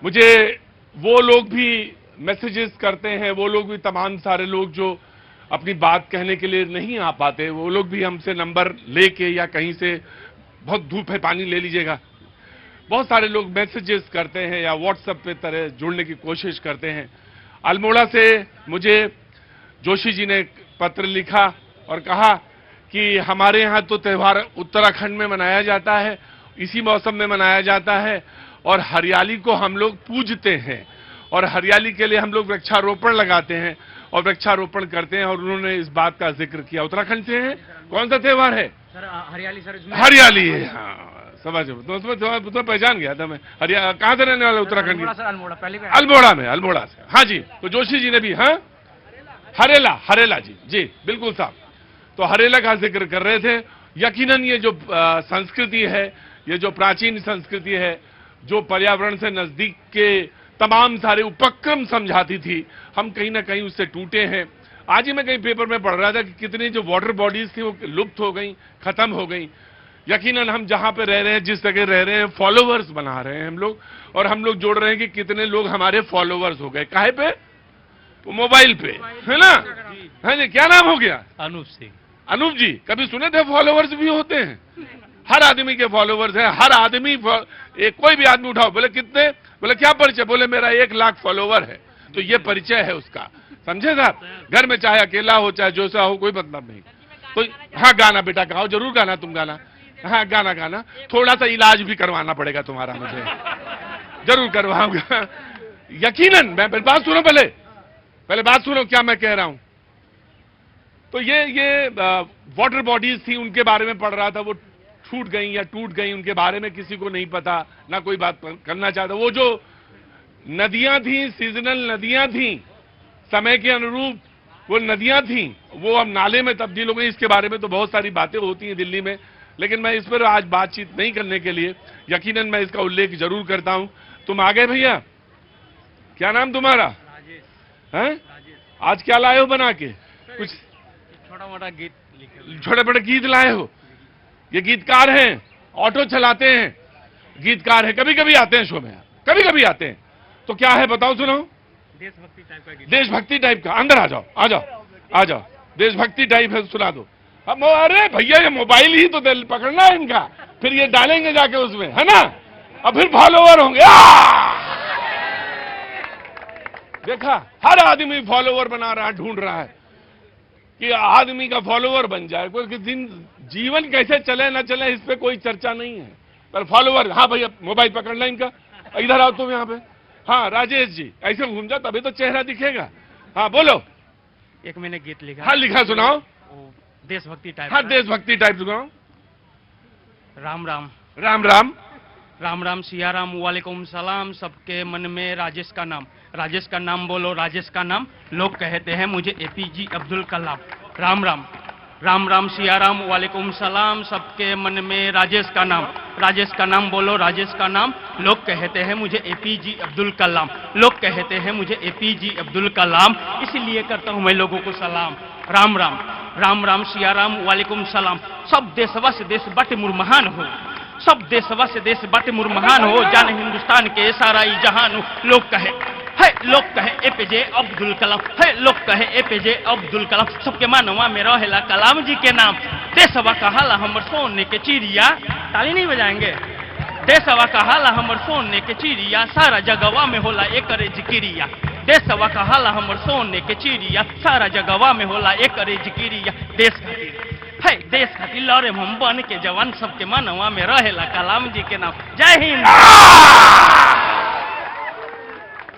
मुझे वो लोग भी मैसेजेस करते हैं, वो लोग भी तमाम सारे लोग जो अपनी बात कहने के लिए नहीं आ पाते, वो लोग भी हमसे नंबर लेके या कहीं से बहुत धूप है पानी ले लीजिएगा, बहुत सारे लोग मैसेजेस करते हैं या व्हाट्सएप पे तरह जुड़ने की कोशिश करते हैं। अल्मोड़ा से मुझे जोशी जी ने पत्र लिखा और कहा कि हमारे यहाँ तो त्यौहार उत्तराखंड में मनाया जाता है, इसी मौसम में मनाया जाता है और हरियाली को हम लोग पूजते हैं और हरियाली के लिए हम लोग वृक्षारोपण लगाते हैं और वृक्षारोपण करते हैं। और उन्होंने इस बात का जिक्र किया। उत्तराखंड से है, कौन सा त्यौहार है सर? हरियाली सर। हरियाली है, हाँ समझ तो पहचान गया था मैं। कहाँ से रहने वाले उत्तराखंड के? अल्मोड़ा, पहले अल्मोड़ा में, अल्मोड़ा से। हाँ जी, तो जोशी जी ने भी, हाँ हरेला, हरेला जी, जी बिल्कुल साहब। तो हरेला का जिक्र कर रहे थे। यकीनन ये जो संस्कृति है, ये जो प्राचीन संस्कृति है, जो पर्यावरण से नजदीक के तमाम सारे उपक्रम समझाती थी, हम कहीं ना कहीं उससे टूटे हैं। आज ही मैं कहीं पेपर में पढ़ रहा था कि कितनी जो वाटर बॉडीज थी वो लुप्त हो गई, खत्म हो गई। यकीनन हम जहां पे रह रहे हैं, जिस जगह रह रहे हैं, फॉलोवर्स बना रहे हैं हम लोग, और हम लोग जोड़ रहे हैं कि कितने लोग हमारे फॉलोवर्स हो गए। काहे पे? मोबाइल पे, है ना? हाँ जी, क्या नाम हो गया? अनूप सिंह। अनूप जी, कभी सुने थे फॉलोवर्स भी होते हैं? हर आदमी के फॉलोवर्स हैं, हर आदमी, कोई भी आदमी उठाओ, बोले कितने, बोले क्या परिचय, बोले मेरा 1 लाख फॉलोवर है। तो ये परिचय है उसका, समझे साहब? घर में चाहे अकेला हो चाहे जो सा हो, कोई मतलब नहीं। तो हाँ, गाना बेटा गाओ, जरूर गाना, तुम गाना, हाँ गाना गाना। थोड़ा सा इलाज भी करवाना पड़ेगा तुम्हारा, मुझे जरूर करवाऊंगा यकीनन। मैं बात सुनो, पहले बात सुनो क्या मैं कह रहा हूं। तो ये वाटर बॉडीज थी, उनके बारे में पढ़ रहा था, वो छूट गई या टूट गई, उनके बारे में किसी को नहीं पता, ना कोई बात करना चाहता। वो जो नदियां थी, सीजनल नदियां थी, समय के अनुरूप वो नदियां थी, वो अब नाले में तब्दील हो गई। इसके बारे में तो बहुत सारी बातें होती हैं दिल्ली में, लेकिन मैं इस पर आज बातचीत नहीं करने के लिए, यकीनन मैं इसका उल्लेख जरूर करता हूं। तुम आ गए भैया, क्या नाम तुम्हारा? हैं? आज क्या लाए हो बना के? कुछ छोटा मोटा गीत, छोटे बड़े गीत लाए हो? ये गीतकार हैं, ऑटो चलाते हैं, गीतकार हैं, कभी कभी आते हैं शो में, कभी कभी आते हैं। तो क्या है बताओ, सुनो। देशभक्ति टाइप का गीत। देशभक्ति टाइप का, अंदर आ जाओ, आ जाओ, आ जाओ। देशभक्ति टाइप है, सुना दो। अब अरे भैया, ये मोबाइल ही तो पकड़ना है इनका, फिर ये डालेंगे जाके उसमें, है ना? अब फिर फॉलोवर होंगे। देखा, हर आदमी फॉलोवर बना रहा है, ढूंढ रहा है कि आदमी का फॉलोवर बन जाए। कोई दिन जीवन कैसे चले ना चले, इस पे कोई चर्चा नहीं है, पर फॉलोवर। हाँ भैया, मोबाइल पकड़ना इनका, इधर आओ तुम यहाँ पे। हाँ राजेश जी, ऐसे घूम जा, तभी तो चेहरा दिखेगा। हाँ बोलो। एक मैंने गीत लिखा। हाँ लिखा, सुनाओ। देशभक्ति टाइप। हाँ देशभक्ति टाइप सुनाओ। राम राम, राम राम, राम राम सिया राम, वालेकुम सलाम, सबके मन में राजेश का नाम, राजेश का नाम बोलो, राजेश का नाम, लोग कहते हैं मुझे एपीजे अब्दुल कलाम। राम राम, राम राम सिया राम, वालेकुम सलाम, सबके मन में राजेश का नाम, राजेश का नाम बोलो, राजेश का नाम, लोग कहते हैं मुझे एपीजे अब्दुल कलाम, लोग कहते हैं मुझे एपीजे अब्दुल कलाम, इसलिए करता हूं मैं लोगों को सलाम। राम राम, राम राम सिया राम, वालेकुम सलाम, सब देशवा से देश बटे मुरमहान हो, सब देशवा से देश बटे मुरमहान हो, जाने हिंदुस्तान के सारा ही जहान हो, लोग कहे है, लोग कहे एपीजे अब्दुल कलाम, है लोग कहे एपीजे अब्दुल कलाम, सबके मानवा में रहेला कलाम जी के नाम। देशवा का हाला हमर सोने के चिड़िया, ताली नहीं बजाएंगे? देशवा का हाला हमर सोने के चिड़िया, सारा जगवा में होला एकरे जिक्रिया, देशवा का हाला हमर सोने के चिड़िया, सारा जगवा में होला एकरे जिक्रिया, देश खातिर है, देश खातिर लड़े हम बन के जवान, सबके मानवा में रहेला कलाम जी के नाम। जय हिंद।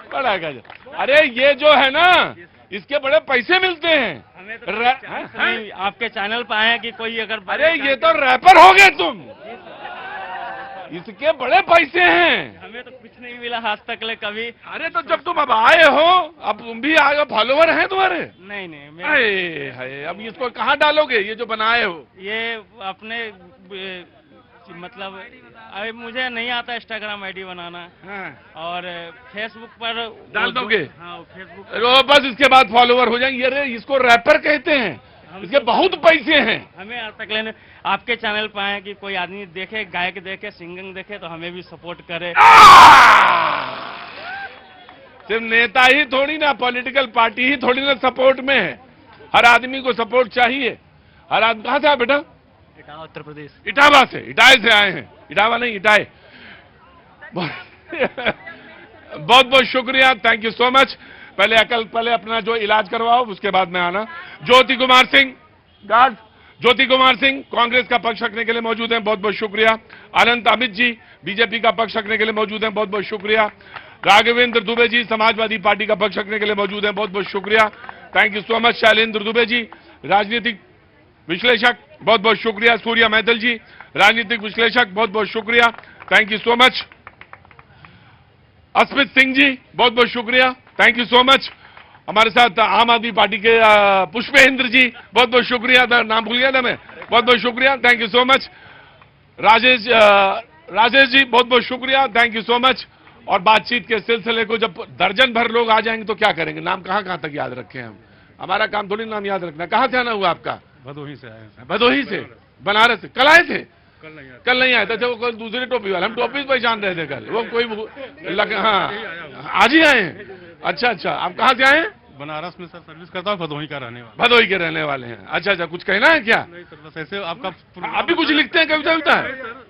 बड़ा गजब। अरे ये जो है ना, इसके बड़े पैसे मिलते हैं। हमें तो आपके चैनल पे आए हैं कि कोई अगर, अरे ये तो रैपर हो गए तुम, इसके बड़े पैसे हैं। हमें तो कुछ नहीं मिला आज तक ले कभी। अरे तो जब तुम अब आए हो, अब तुम भी आगे फॉलोवर हैं तुम्हारे? नहीं नहीं, हाय, अब इसको कहाँ डालोगे, ये जो बनाए हो? ये अपने मतलब अभी मुझे नहीं आता इंस्टाग्राम आईडी बनाना। हाँ। और फेसबुक पर डाल दोगे? हाँ फेसबुक, बस इसके बाद फॉलोवर हो जाएंगे। अरे इसको रैपर कहते हैं, इसके बहुत पैसे हैं। हमें आज तक लेने आपके चैनल पर आए कि कोई आदमी देखे, गायक देखे, सिंगिंग देखे तो हमें भी सपोर्ट करे। सिर्फ नेता ही थोड़ी ना, पॉलिटिकल पार्टी ही थोड़ी ना सपोर्ट में है। हर आदमी को सपोर्ट चाहिए। हर आदमी कहां से आया बेटा? इटावा उत्तर प्रदेश। इटावा से, इटाए से आए हैं। इटावा नहीं, इटाए। बहुत बहुत शुक्रिया, थैंक यू सो मच। पहले अपना जो इलाज करवाओ, उसके बाद में आना। ज्योति कुमार सिंह गार्ड, ज्योति कुमार सिंह कांग्रेस का पक्ष रखने के लिए मौजूद हैं, बहुत बहुत शुक्रिया। अनंत अमित जी बीजेपी का पक्ष रखने के लिए मौजूद हैं, बहुत बहुत शुक्रिया। राघवेंद्र दुबे जी समाजवादी पार्टी का पक्ष रखने के लिए मौजूद हैं, बहुत बहुत शुक्रिया, thank you so much. Shailendra Dubey ji राजनीतिक विश्लेषक, बहुत बहुत शुक्रिया। सूर्या मैदल जी राजनीतिक विश्लेषक, बहुत बहुत शुक्रिया, thank you so much. Asmit Singh ji बहुत बहुत शुक्रिया, थैंक यू सो मच। हमारे साथ आम आदमी पार्टी के पुष्पेंद्र जी, बहुत बहुत शुक्रिया, नाम भूल गया था मैं, बहुत बहुत शुक्रिया, thank you so much. Rajesh ji बहुत बहुत शुक्रिया, थैंक यू सो मच। और बातचीत के सिलसिले को जब दर्जन भर लोग आ जाएंगे तो क्या करेंगे? नाम कहां कहां तक याद रखें हम? हमारा काम थोड़ी नाम याद रखना। कहां से आना हुआ आपका? भदोही से आए हैं। भदोही से, बनारस से। कल आए थे? कल नहीं आए थे। वो कल दूसरे टोपी वाले, हम टोपी पहचान रहे थे कल। वो कोई हाँ, आज ही आए हैं। अच्छा अच्छा, आप कहाँ से आए हैं? बनारस में सर सर्विस करता हूँ, भदोही का रहने वाला। भदोही के रहने वाले हैं। अच्छा अच्छा, कुछ कहना है क्या? नहीं सर, बस ऐसे आपका आप भी कुछ लिखते हैं, कविता विविता?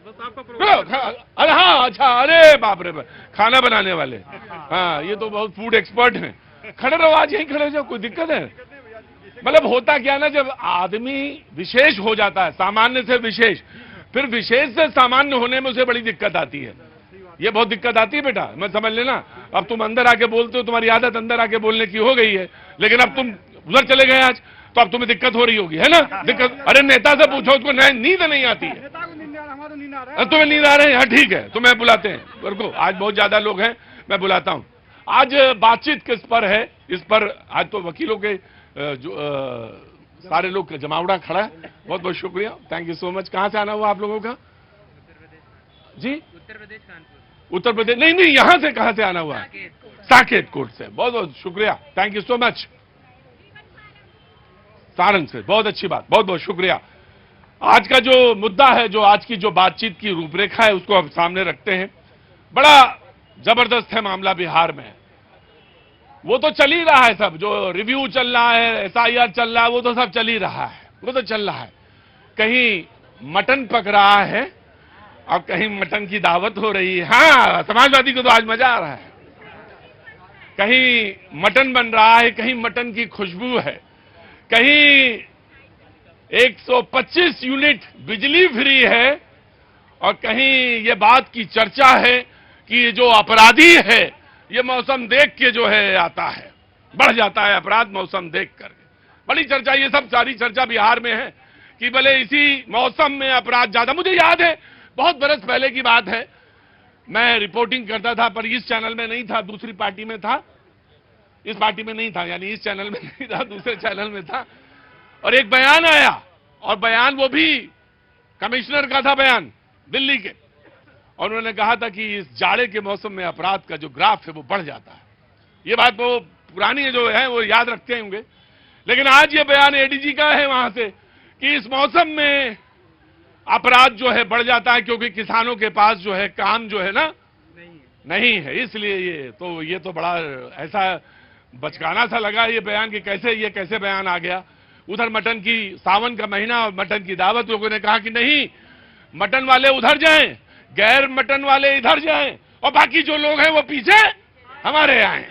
बस आपका अरे हाँ, अच्छा, अरे बाप रे बाप, खाना बनाने वाले। हाँ, ये तो बहुत फूड एक्सपर्ट हैं। खड़े रहो, आज यहीं खड़े हो जाओ, कोई दिक्कत है? मतलब होता क्या ना, जब आदमी विशेष हो जाता है, सामान्य से विशेष, फिर विशेष से सामान्य होने में उसे बड़ी दिक्कत आती है। ये बहुत दिक्कत आती है बेटा, मैं समझ लेना। अब तुम अंदर आके बोलते हो, तुम्हारी आदत अंदर आके बोलने की हो गई है, लेकिन अब तुम उधर चले गए आज, तो अब तुम्हें दिक्कत हो रही होगी, है ना? दिक्कत। अरे नेता से पूछो, उसको नींद नहीं आती है। तुम्हें नींद आ रही है? हाँ ठीक है, तुम्हें बुलाते हैं। रुको, आज बहुत ज्यादा लोग हैं, मैं बुलाता हूं। आज बातचीत किस पर है? इस पर आज तो वकीलों के सारे लोग जमावड़ा खड़ा है। बहुत बहुत शुक्रिया, थैंक यू सो मच। कहां से आना हुआ आप लोगों का? जी, उत्तर प्रदेश कानपुर। उत्तर प्रदेश? नहीं नहीं, यहां से कहां से आना हुआ? साकेत कोट से। बहुत बहुत शुक्रिया, thank you so much. Sarang से, बहुत अच्छी बात, बहुत बहुत शुक्रिया। आज का जो मुद्दा है, जो आज की जो बातचीत की रूपरेखा है, उसको हम सामने रखते हैं। बड़ा जबरदस्त है मामला बिहार में। वो तो चल ही रहा है सब, जो रिव्यू चल रहा है, SIR चल रहा है, वो तो सब चल ही रहा है, वो तो चल रहा है। कहीं मटन पक रहा है और कहीं मटन की दावत हो रही है। हाँ, समाजवादी को तो आज मजा आ रहा है। कहीं मटन बन रहा है, कहीं मटन की खुशबू है, कहीं 125 यूनिट बिजली फ्री है, और कहीं ये बात की चर्चा है कि ये जो अपराधी है, ये मौसम देख के जो है आता है, बढ़ जाता है अपराध मौसम देख कर। बड़ी चर्चा, ये सब सारी चर्चा बिहार में है कि भले इसी मौसम में अपराध ज्यादा। मुझे याद है, बहुत बरस पहले की बात है, मैं रिपोर्टिंग करता था, पर इस चैनल में नहीं था, दूसरी पार्टी में था। इस पार्टी में नहीं था, यानी इस चैनल में नहीं था, दूसरे चैनल में था। और एक बयान आया, और बयान वो भी कमिश्नर का था, बयान दिल्ली के, और उन्होंने कहा था कि इस जाड़े के मौसम में अपराध का जो ग्राफ है वो बढ़ जाता है। ये बात वो पुरानी है, जो है वो याद रखते होंगे। लेकिन आज ये बयान ADG का है वहां से कि इस मौसम में अपराध जो है बढ़ जाता है, क्योंकि किसानों के पास जो है काम जो है ना नहीं है, इसलिए ये तो बड़ा ऐसा बचकाना सा लगा ये बयान कि कैसे बयान आ गया। उधर मटन की, सावन का महीना और मटन की दावत, लोगों ने कहा कि नहीं, मटन वाले उधर जाएं, गैर मटन वाले इधर जाएं, और बाकी जो लोग हैं वो पीछे हमारे आए।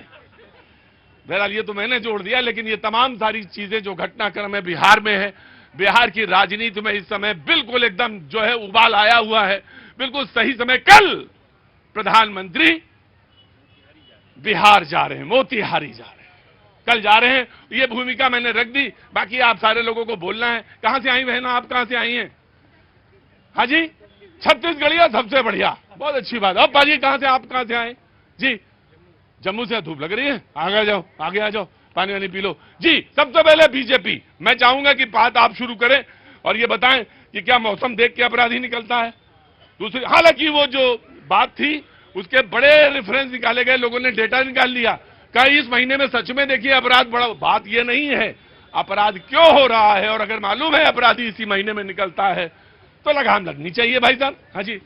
बहरहाल ये तो मैंने जोड़ दिया, लेकिन ये तमाम सारी चीजें जो घटनाक्रम है बिहार में है, बिहार की राजनीति में इस समय बिल्कुल एकदम जो है उबाल आया हुआ है, बिल्कुल सही समय। कल प्रधानमंत्री बिहार जा रहे हैं, मोतिहारी जा रहे हैं, कल जा रहे हैं। ये भूमिका मैंने रख दी, बाकी आप सारे लोगों को बोलना है। कहां से आई बहना, आप कहां से आई हैं? हाँ जी, छत्तीसगढ़िया, सबसे बढ़िया, बहुत अच्छी बात। अब बाजी कहां से, आप कहां से आए? जी, जम्मू से। धूप लग रही है, आगे आ जाओ, आगे आ जाओ, पानी वानी पी लो। जी, सबसे पहले बीजेपी, मैं चाहूंगा कि बात आप शुरू करें और ये बताएं कि क्या मौसम देख के अपराधी निकलता है? दूसरी, हालांकि वो जो बात थी उसके बड़े रेफरेंस निकाले गए, लोगों ने डेटा निकाल लिया, कहा इस महीने में सच में देखिए अपराध बढ़ा। बात ये नहीं है अपराध क्यों हो रहा है, और अगर मालूम है अपराधी इसी महीने में निकलता है तो लगाम लगनी चाहिए भाई साहब। हाँ जी,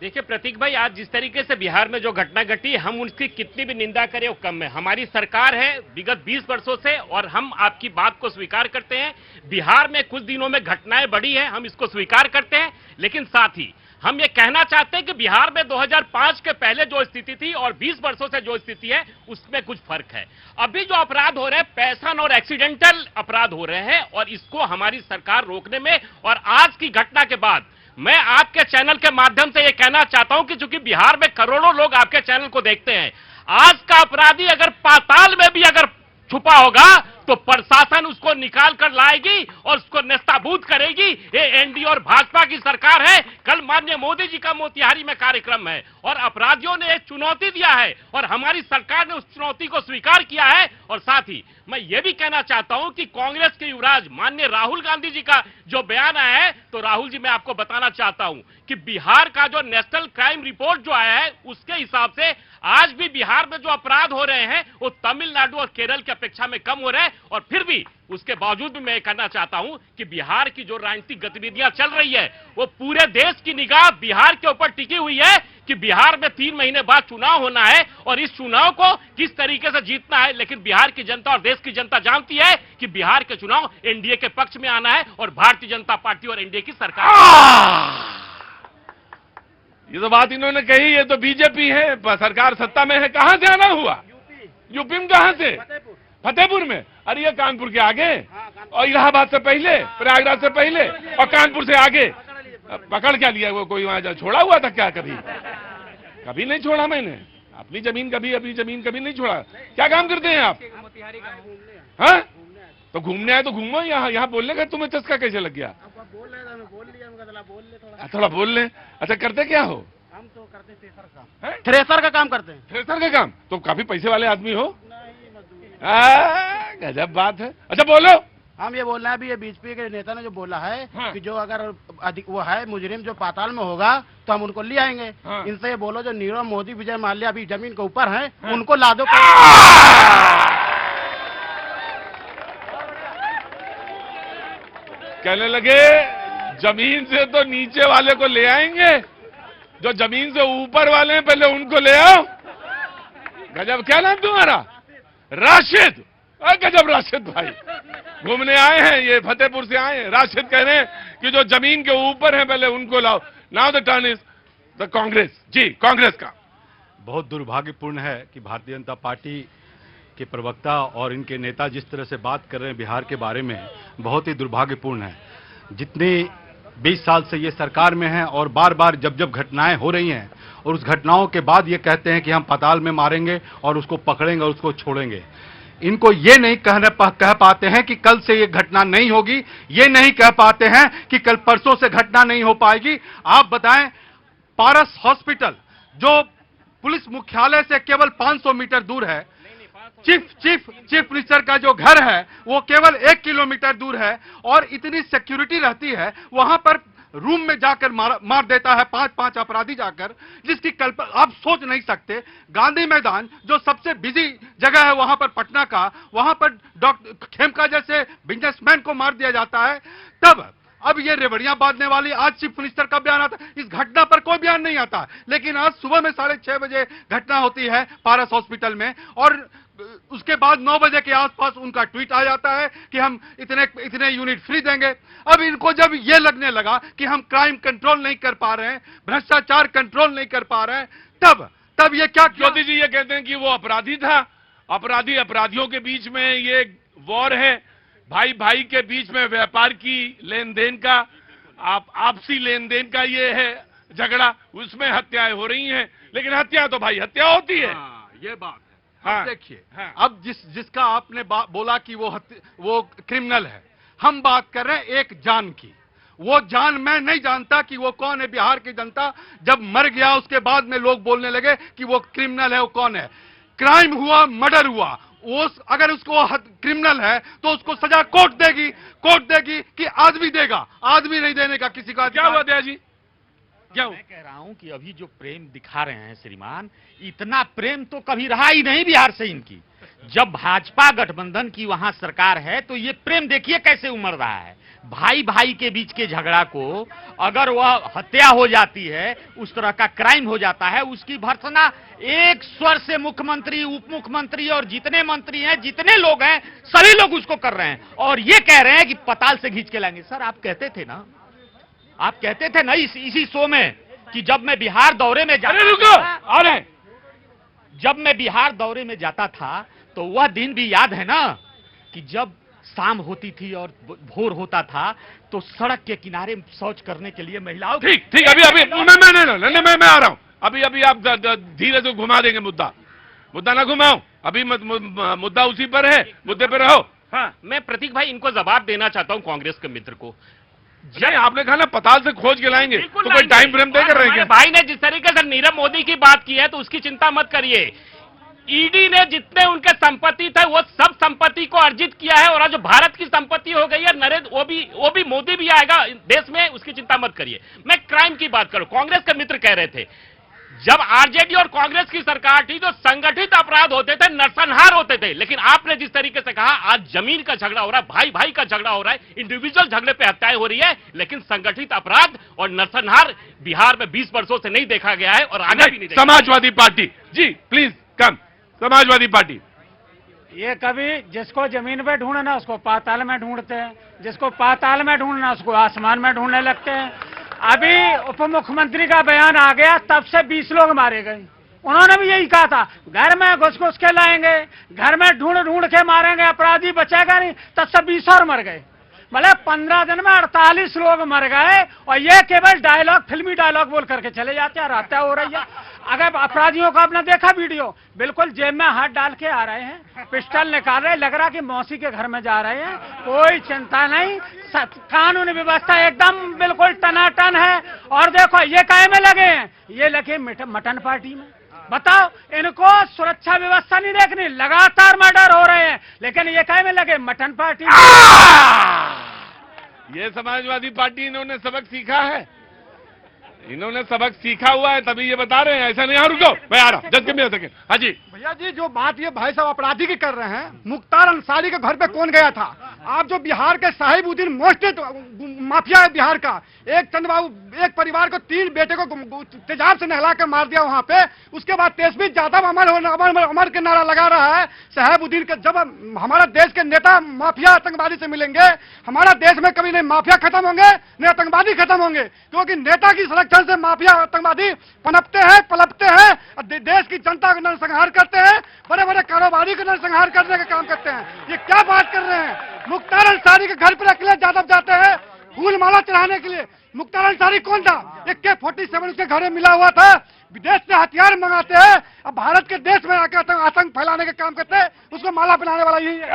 देखिए प्रतीक भाई, आज जिस तरीके से बिहार में जो घटना घटी, हम उसकी कितनी भी निंदा करें वो कम है। हमारी सरकार है विगत 20 वर्षों से, और हम आपकी बात को स्वीकार करते हैं। बिहार में कुछ दिनों में घटनाएं बढ़ी हैं, हम इसको स्वीकार करते हैं, लेकिन साथ ही हम ये कहना चाहते हैं कि बिहार में 2005 के पहले जो स्थिति थी और 20 वर्षों से जो स्थिति है उसमें कुछ फर्क है। अभी जो अपराध हो रहे हैं पैशन और एक्सीडेंटल अपराध हो रहे हैं, और इसको हमारी सरकार रोकने में, और आज की घटना के बाद मैं आपके चैनल के माध्यम से यह कहना चाहता हूं कि चूंकि बिहार में करोड़ों लोग आपके चैनल को देखते हैं, आज का अपराधी अगर पाताल में भी अगर छुपा होगा तो प्रशासन उसको निकाल कर लाएगी और उसको नेस्ताभूत करेगी। ये एनडीए और भाजपा की सरकार है। कल माननीय मोदी जी का मोतिहारी में कार्यक्रम है और अपराधियों ने एक चुनौती दिया है और हमारी सरकार ने उस चुनौती को स्वीकार किया है। और साथ ही मैं ये भी कहना चाहता हूं कि कांग्रेस के युवराज माननीय राहुल गांधी जी का जो बयान आया है, तो राहुल जी मैं आपको बताना चाहता हूं कि बिहार का जो नेशनल क्राइम रिपोर्ट जो आया है उसके हिसाब से आज भी बिहार में जो अपराध हो रहे हैं वो तमिलनाडु और केरल की अपेक्षा में कम हो रहे हैं। और फिर भी उसके बावजूद भी मैं कहना चाहता हूं कि बिहार की जो राजनीतिक गतिविधियां चल रही है वो पूरे देश की निगाह बिहार के ऊपर टिकी हुई है कि बिहार में 3 महीने बाद चुनाव होना है और इस चुनाव को किस तरीके से जीतना है। लेकिन बिहार की जनता और देश की जनता जानती है कि बिहार के चुनाव एनडीए के पक्ष में आना है और भारतीय जनता पार्टी और एनडीए की सरकार। ये तो बात इन्होंने कही, ये तो बीजेपी है, सरकार सत्ता में है। कहां से आना हुआ? यूपी में कहां से? फतेहपुर में। अरे ये कानपुर के आगे और इलाहाबाद से पहले, प्रयागराज से पहले और कानपुर से आगे। पकड़ क्या लिया? वो कोई वहां छोड़ा हुआ था क्या? कभी नहीं छोड़ा मैंने अपनी जमीन, अपनी जमीन कभी नहीं छोड़ा। क्या काम करते हैं आप? हाँ, तो घूमने आए तो घूमो। यहाँ बोलने का तुम्हें चस्का कैसे लग गया? थोड़ा बोल ले। अच्छा, करते क्या हो? हम तो करते थ्रेसर का काम करते हैं। थ्रेसर का काम? तो काफी पैसे वाले आदमी हो। गजब बात है। अच्छा बोलो। हम ये बोल रहे हैं, अभी ये बीजेपी के नेता ने जो बोला है हाँ। कि जो अगर वो है मुजरिम जो पाताल में होगा तो हम उनको ले आएंगे। हाँ। इनसे ये बोलो जो नीरव मोदी, विजय माल्या अभी जमीन के ऊपर हैं, हाँ। उनको ला दो। कहने लगे जमीन से तो नीचे वाले को ले आएंगे, जो जमीन से ऊपर वाले हैं पहले उनको ले आओ। गजब। क्या नाम तुम्हारा? राशिद। गजब राशिद भाई, घूमने आए हैं, ये फतेहपुर से आए हैं। राशिद कह रहे हैं कि जो जमीन के ऊपर है पहले उनको लाओ। Now the turn is the Congress. जी, कांग्रेस का। बहुत दुर्भाग्यपूर्ण है कि भारतीय जनता पार्टी के प्रवक्ता और इनके नेता जिस तरह से बात कर रहे हैं बिहार के बारे में, बहुत ही दुर्भाग्यपूर्ण है। जितनी 20 साल से ये सरकार में है और बार बार जब जब घटनाएं हो रही हैं और उस घटनाओं के बाद ये कहते हैं कि हम पाताल में मारेंगे और उसको पकड़ेंगे और उसको छोड़ेंगे। इनको ये नहीं कह पाते हैं कि कल से ये घटना नहीं होगी, ये नहीं कह पाते हैं कि कल परसों से घटना नहीं हो पाएगी। आप बताएं, पारस हॉस्पिटल जो पुलिस मुख्यालय से केवल 500 मीटर दूर है, चीफ मिनिस्टर का जो घर है वो केवल 1 किलोमीटर दूर है और इतनी सिक्योरिटी रहती है, वहां पर रूम में जाकर मार देता है 5-5 अपराधी जाकर, जिसकी कल्पना आप सोच नहीं सकते। गांधी मैदान जो सबसे बिजी जगह है वहां पर पटना का, वहां पर डॉक्टर खेमका जैसे बिजनेसमैन को मार दिया जाता है। तब अब ये रेवड़ियां बांधने वाली, आज चीफ मिनिस्टर का बयान आता है, इस घटना पर कोई बयान नहीं आता। लेकिन आज सुबह में 6:30 बजे घटना होती है पारस हॉस्पिटल में और उसके बाद 9 बजे के आसपास उनका ट्वीट आ जाता है कि हम इतने यूनिट फ्री देंगे। अब इनको जब ये लगने लगा कि हम क्राइम कंट्रोल नहीं कर पा रहे हैं, भ्रष्टाचार कंट्रोल नहीं कर पा रहे हैं, तब ये क्या? ज्योति जी ये कहते हैं कि वो अपराधी था, अपराधियों के बीच में ये वॉर है, भाई के बीच में व्यापार की लेन देन का, आपसी लेन देन का ये है झगड़ा, उसमें हत्याएं हो रही हैं। लेकिन हत्या तो भाई हत्या होती है। ये बात है। हाँ, देखिए, हाँ। अब जिसका आपने बोला कि वो क्रिमिनल है, हम बात कर रहे हैं एक जान की। वो जान मैं नहीं जानता कि वो कौन है। बिहार की जनता जब मर गया उसके बाद में लोग बोलने लगे कि वो क्रिमिनल है। वो कौन है? क्राइम हुआ, मर्डर हुआ, अगर उसको क्रिमिनल है तो उसको सजा कोर्ट देगी कि आदमी देगा। आदमी नहीं देने का किसी का क्या हुआ दया जी? मैं कह रहा हूं कि अभी जो प्रेम दिखा रहे हैं श्रीमान, इतना प्रेम तो कभी रहा ही नहीं बिहार से इनकी। जब भाजपा गठबंधन की वहां सरकार है तो ये प्रेम देखिए कैसे उमड़ रहा है। भाई भाई के बीच के झगड़ा को अगर वह हत्या हो जाती है, उस तरह का क्राइम हो जाता है, उसकी भर्त्सना एक स्वर से मुख्यमंत्री, उप मुख्यमंत्री और जितने मंत्री हैं, जितने लोग हैं, सभी लोग उसको कर रहे हैं और ये कह रहे हैं कि पताल से खींच के लाएंगे। सर आप कहते थे ना, आप कहते थे ना इसी शो में कि जब मैं बिहार दौरे में जब मैं बिहार दौरे में जाता था तो वह दिन भी याद है ना कि जब शाम होती थी और भोर होता था तो सड़क के किनारे शौच करने के लिए महिलाओं। ठीक ठीक, मैं आ रहा हूं। अभी आप धीरे से घुमा देंगे मुद्दा ना घुमाओ, अभी मुद्दा उसी पर है, मुद्दे पर रहो। हाँ, मैं प्रतीक भाई इनको जवाब देना चाहता हूं, कांग्रेस के मित्र को। नहीं, आपने कहा ना पताल से खोज के लाएंगे, तो कोई टाइम फ्रेम दे कर रहे हैं? भाई ने जिस तरीके से नीरव मोदी की बात की है तो उसकी चिंता मत करिए। ईडी ने जितने उनके संपत्ति थे वो सब संपत्ति को अर्जित किया है और आज जो भारत की संपत्ति हो गई है नरेंद्र, वो भी मोदी भी आएगा देश में, उसकी चिंता मत करिए। मैं क्राइम की बात करूं, कांग्रेस के मित्र कह रहे थे जब आरजेडी और कांग्रेस की सरकार थी जो संगठित अपराध होते थे, नरसंहार होते थे, लेकिन आपने जिस तरीके से कहा आज जमीन का झगड़ा हो रहा है, भाई भाई का झगड़ा हो रहा है, इंडिविजुअल झगड़े पे हत्याएं हो रही है, लेकिन संगठित अपराध और नरसंहार बिहार में 20 वर्षों से नहीं देखा गया है और आगे भी नहीं देखा। Samajwadi Party ji please come. Samajwadi Party ये कभी जिसको जमीन पे ढूंढना उसको पाताल में ढूंढते हैं, जिसको पाताल में ढूंढना उसको आसमान में ढूंढने लगते हैं। अभी उप मुख्यमंत्री का बयान आ गया, तब से 20 लोग मारे गए। उन्होंने भी यही कहा था घर में घुस घुस के लाएंगे, घर में ढूंढ ढूंढ के मारेंगे, अपराधी बचेगा नहीं, तब से 20 और मर गए। मतलब 15 दिन में 48 लोग मर गए और ये केवल डायलॉग, फिल्मी डायलॉग बोल करके चले जाते हैं और हत्या हो रही है। अगर अपराधियों को आपने देखा वीडियो, बिल्कुल जेब में हाथ डाल के आ रहे हैं, पिस्टल निकाल रहे, लग रहा कि मौसी के घर में जा रहे हैं, कोई चिंता नहीं, कानून व्यवस्था एकदम बिल्कुल टनाटन है। और देखो ये काहे में लगे हैं, ये लगे मटन पार्टी में। बताओ, इनको सुरक्षा व्यवस्था नहीं देखनी, लगातार मर्डर हो रहे हैं, लेकिन ये काहे में लगे, मटन पार्टी में। ये समाजवादी पार्टी इन्होंने सबक सीखा है, इन्होंने सबक सीखा हुआ है तभी ये बता रहे हैं। ऐसा नहीं, रुको मैं आ रहा हूं, जज में सके। हाँ जी भैया जी, जो बात ये भाई साहब अपराधी की कर रहे हैं, मुख्तार अंसारी के घर पे कौन गया था? आप जो बिहार के साहिबुद्दीन मोस्टेड माफिया है बिहार का, एक चंद बाबू, एक परिवार को 3 बेटे को तेजाब से नहला कर मार दिया वहां पे। उसके बाद तेजस्वी यादव अमर के नारा लगा रहा है साहिबुद्दीन के। जब हमारा देश के नेता माफिया आतंकवादी से मिलेंगे, हमारा देश में कभी नहीं माफिया खत्म होंगे नहीं आतंकवादी खत्म होंगे, क्योंकि नेता की संरक्षण से माफिया आतंकवादी पनपते हैं, पलपते हैं, देश की जनता का नरसंहार करते हैं, बड़े बड़े कारोबारी का नरसंहार करने का काम करते हैं। ये क्या बात कर रहे हैं? मुख्तार अंसारी के घर पर अखिलेश यादव जाते हैं फूल माला चढ़ाने के लिए। मुख्तार अंसारी कौन था? AK-47 उसके घर में मिला हुआ था। विदेश से हथियार मंगाते हैं, अब भारत के देश में आकर आतंक फैलाने का काम करते हैं, उसको माला पहनाने वाला यही है।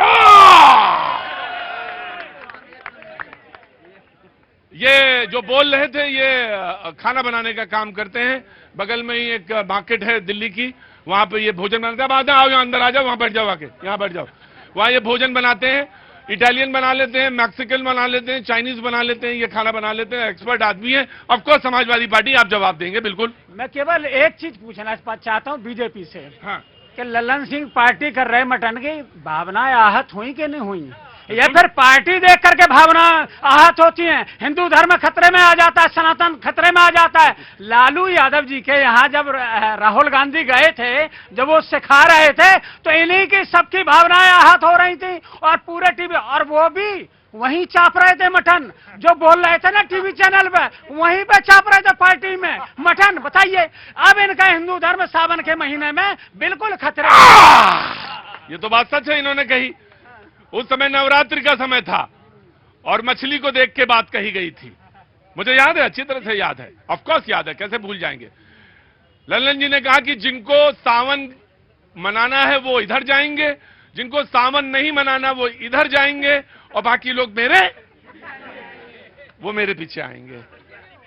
ये जो बोल रहे थे ये खाना बनाने का काम करते हैं। बगल में ही एक मार्केट है दिल्ली की, वहां पे ये भोजन बनाते हैं। आओ यहाँ अंदर आ जाओ, वहां बैठ जाओ, आके यहाँ बैठ जाओ। वहां ये भोजन बनाते हैं, इटालियन बना लेते हैं, मैक्सिकन बना लेते हैं, चाइनीज बना लेते हैं, ये खाना बना लेते हैं। एक्सपर्ट आदमी है। ऑफ कोर्स समाजवादी पार्टी, आप जवाब देंगे बिल्कुल। मैं केवल एक चीज पूछना चाहता हूँ बीजेपी से, हाँ, कि ललन सिंह पार्टी कर रहे मटन की, भावनाएं आहत हुई कि नहीं हुई? या फिर पार्टी देख करके भावना आहत होती हैं? हिंदू धर्म खतरे में आ जाता है, सनातन खतरे में आ जाता है। लालू यादव जी के यहाँ जब राहुल गांधी गए थे, जब वो सिखा रहे थे, तो इन्हीं की सबकी भावनाएं आहत हो रही थी और पूरे टीवी, और वो भी वहीं चाप रहे थे मटन, जो बोल रहे थे ना टीवी चैनल पे, वहीं पे चाप रहे थे पार्टी में मटन। बताइए, अब इनका हिंदू धर्म सावन के महीने में बिल्कुल खतरे। ये तो बात सच है, इन्होंने कही। उस समय नवरात्रि का समय था और मछली को देख के बात कही गई थी। मुझे याद है, अच्छी तरह से याद है, ऑफ कोर्स याद है, कैसे भूल जाएंगे। ललन जी ने कहा कि जिनको सावन मनाना है वो इधर जाएंगे, जिनको सावन नहीं मनाना वो इधर जाएंगे, और बाकी लोग वो मेरे पीछे आएंगे।